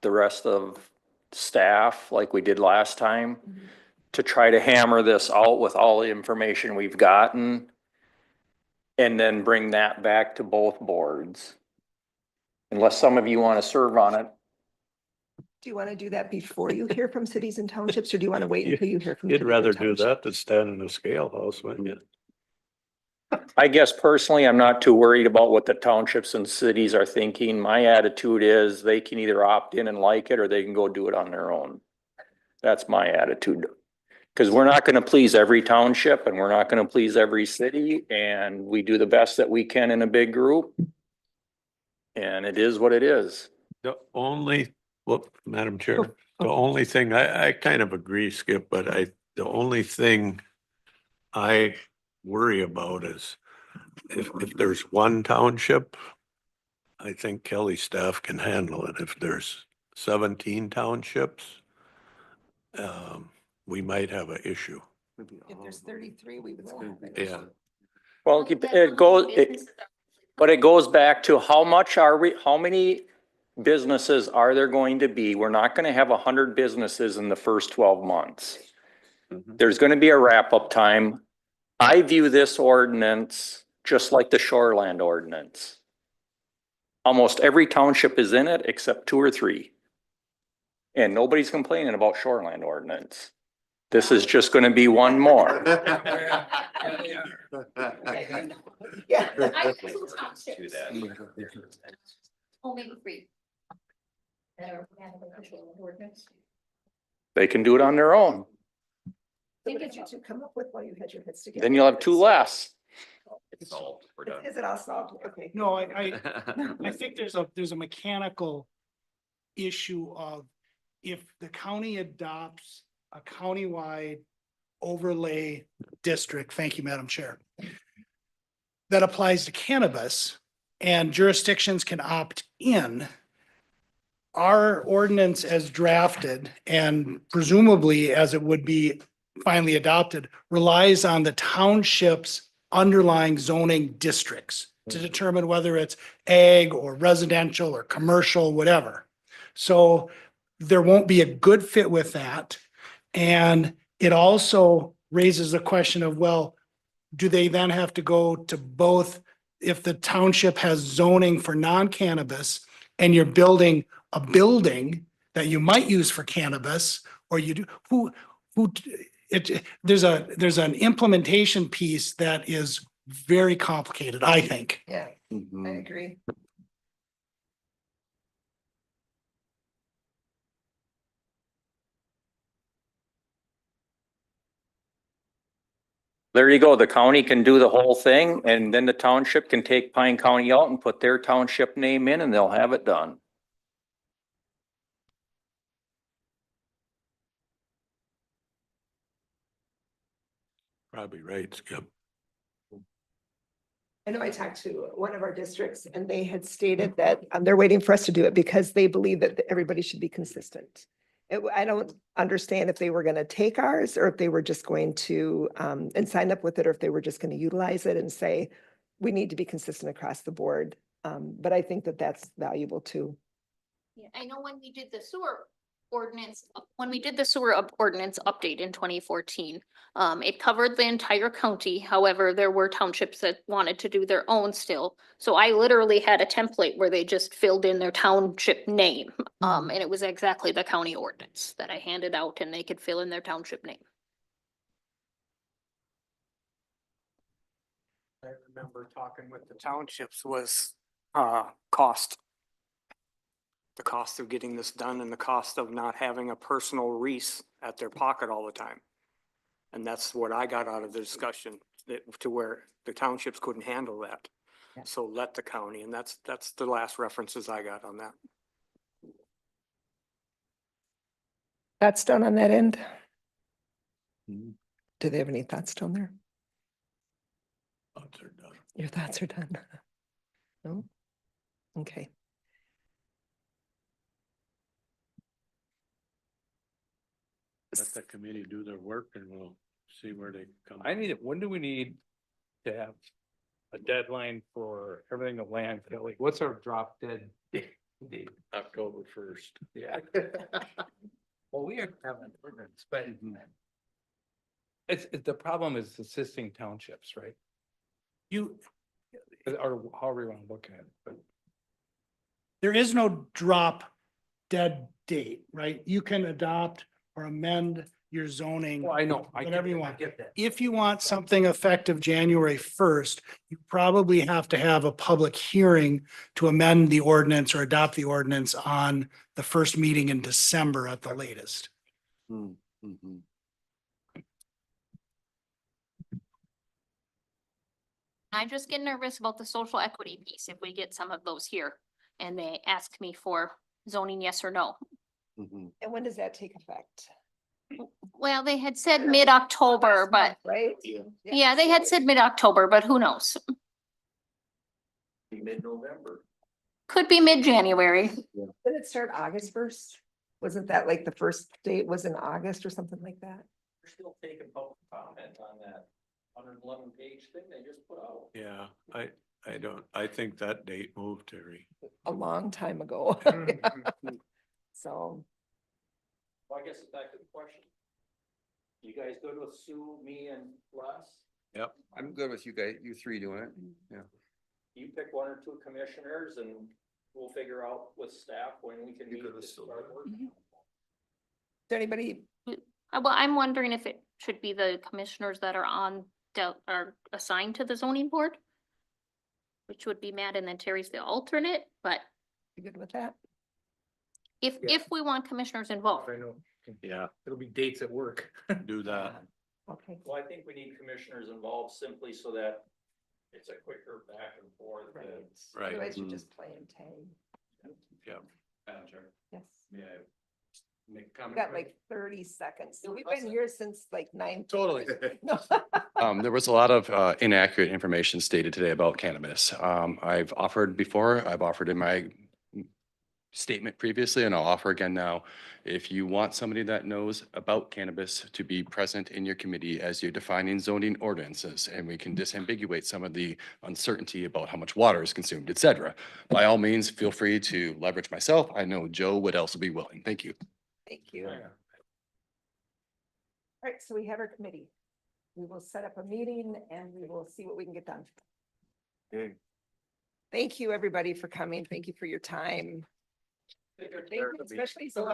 the rest of staff like we did last time to try to hammer this out with all the information we've gotten and then bring that back to both boards. Unless some of you want to serve on it. Do you want to do that before you hear from cities and townships, or do you want to wait until you hear from? You'd cities and rather do townships? that than stand in a scale house, wouldn't you? I guess personally, I'm not too worried about what the townships and cities are thinking. My attitude is they can either opt in and like it or they can go do it on their own. That's my attitude. Because we're not gonna please every township and we're not gonna please every city, and we do the best that we can in a big group. And it is what it is. The only, well, Madam Chair, the only thing, I kind of agree, Skip, but the only thing I worry about is if there's one township, I think Kelly's staff can handle it. If there's 17 townships, we might have an issue. If there's 33, we will have it. Yeah. Well, it goes, but it goes back to how many businesses are there going to be? We're not gonna have 100 businesses in the first 12 months. There's gonna be a wrap-up time. I view this ordinance just like the shoreland ordinance. Almost every township is in it except 2 or 3. And nobody's complaining about shoreland ordinance. This is just gonna be one more. Only 3. Ordinance. They can do it on their own. What did you two come up with while you had your heads together? Then you'll have 2 less. Is it all solved? Okay. No, I think there's a mechanical issue of if the county adopts a countywide overlay district, thank you, Madam Chair, that applies to cannabis and jurisdictions can opt in, our ordinance as drafted and presumably as it would be finally adopted relies on the township's underlying zoning districts to determine whether it's ag or residential or commercial, whatever. So there won't be a good fit with that. And it also raises the question of, well, do they then have to go to both, if the township has zoning for non-cannabis and you're building a building that you might use for cannabis, or you do, there's an implementation piece that is very complicated, I think. Yeah, I agree. There you go. The county can do the whole thing and then the township can take Pine County out and put their township name in and they'll have it done. Probably right, Skip. I know I talked to one of our districts and they had stated that they're waiting for us to do it because they believe that everybody should be consistent. I don't understand if they were going to take ours or if they were just going to and sign up with it, or if they were just going to utilize it and say, we need to be consistent across the board. But I think that that's valuable too. Yeah, I know when we did the sewer ordinance, ordinance update in 2014, it covered the entire county. However, there were townships that wanted to do their own still. So I literally had a template where they just filled in their township name. And it was exactly the county ordinance that I handed out and they could fill in their township name. I remember talking with the townships was cost. The cost of getting this done and the cost of not having a personal Reese at their pocket all the time. And that's what I got out of the discussion, to where the townships couldn't handle that. Yeah. So let the county, and that's the last references I got on that. Thoughts done on that end? Mhm. Do they have any thoughts down there? Thoughts are done. Your thoughts are done. No? Okay. Let the committee do their work and we'll see where they come. When do we need to have a deadline for everything to land? Like, what's our drop dead date? October 1st. Yeah. Well, we have an ordinance, but the problem is assisting townships, right? Or however you want to look at it, but. There is no drop dead date, right? You can adopt or amend your zoning. Well, I know. Whatever you want. I get that. If you want something effective January 1st, you probably have to have a public hearing to amend the ordinance or adopt the ordinance on the first meeting in December at the latest. Mm-hmm. I just get nervous about the social equity piece if we get some of those here and they ask me for zoning, yes or no. And when does that take effect? Well, they had said mid-October, but Right? yeah, they had said mid-October, but who knows? Mid-November. Could be mid-January. Did it start August 1st? Wasn't that like the first date was in August or something like that? We're still taking public comment on that 111-page thing they just put out. Yeah, I I think that date moved, Terry. A long time ago. So, Well, I guess back to the question. You guys good with Sue, me and Les? Yep. I'm good with you guys, you three doing it. Yeah. You pick one or two commissioners and we'll figure out with staff when we can meet. to start working. does anybody, Well, I'm wondering if it should be the commissioners that are are assigned to the zoning board, which would be Matt, and then Terry's the alternate, but you good with that? if we want commissioners involved. I know, Yeah, it'll be dates at work. do that. Okay. Well, I think we need commissioners involved simply so that it's a quicker back and forth. Right. Otherwise you're just playing tag. Yep. Madam Chair, Yes. may I make a We comment? got like 30 seconds. We've been here since like 9. Totally. There was a lot of inaccurate information stated today about cannabis. I've offered before, I've offered in my statement previously, and I'll offer again now. If you want somebody that knows about cannabis to be present in your committee as you're defining zoning ordinances, and we can disambiguate some of the uncertainty about how much water is consumed, et cetera, by all means, feel free to leverage myself. I know Joe would also be willing. Thank you. Thank you. All right, so we have our committee. We will set up a meeting and we will see what we can get done. Okay. Thank you, everybody, for coming. Thank you for your time. Thank you, especially so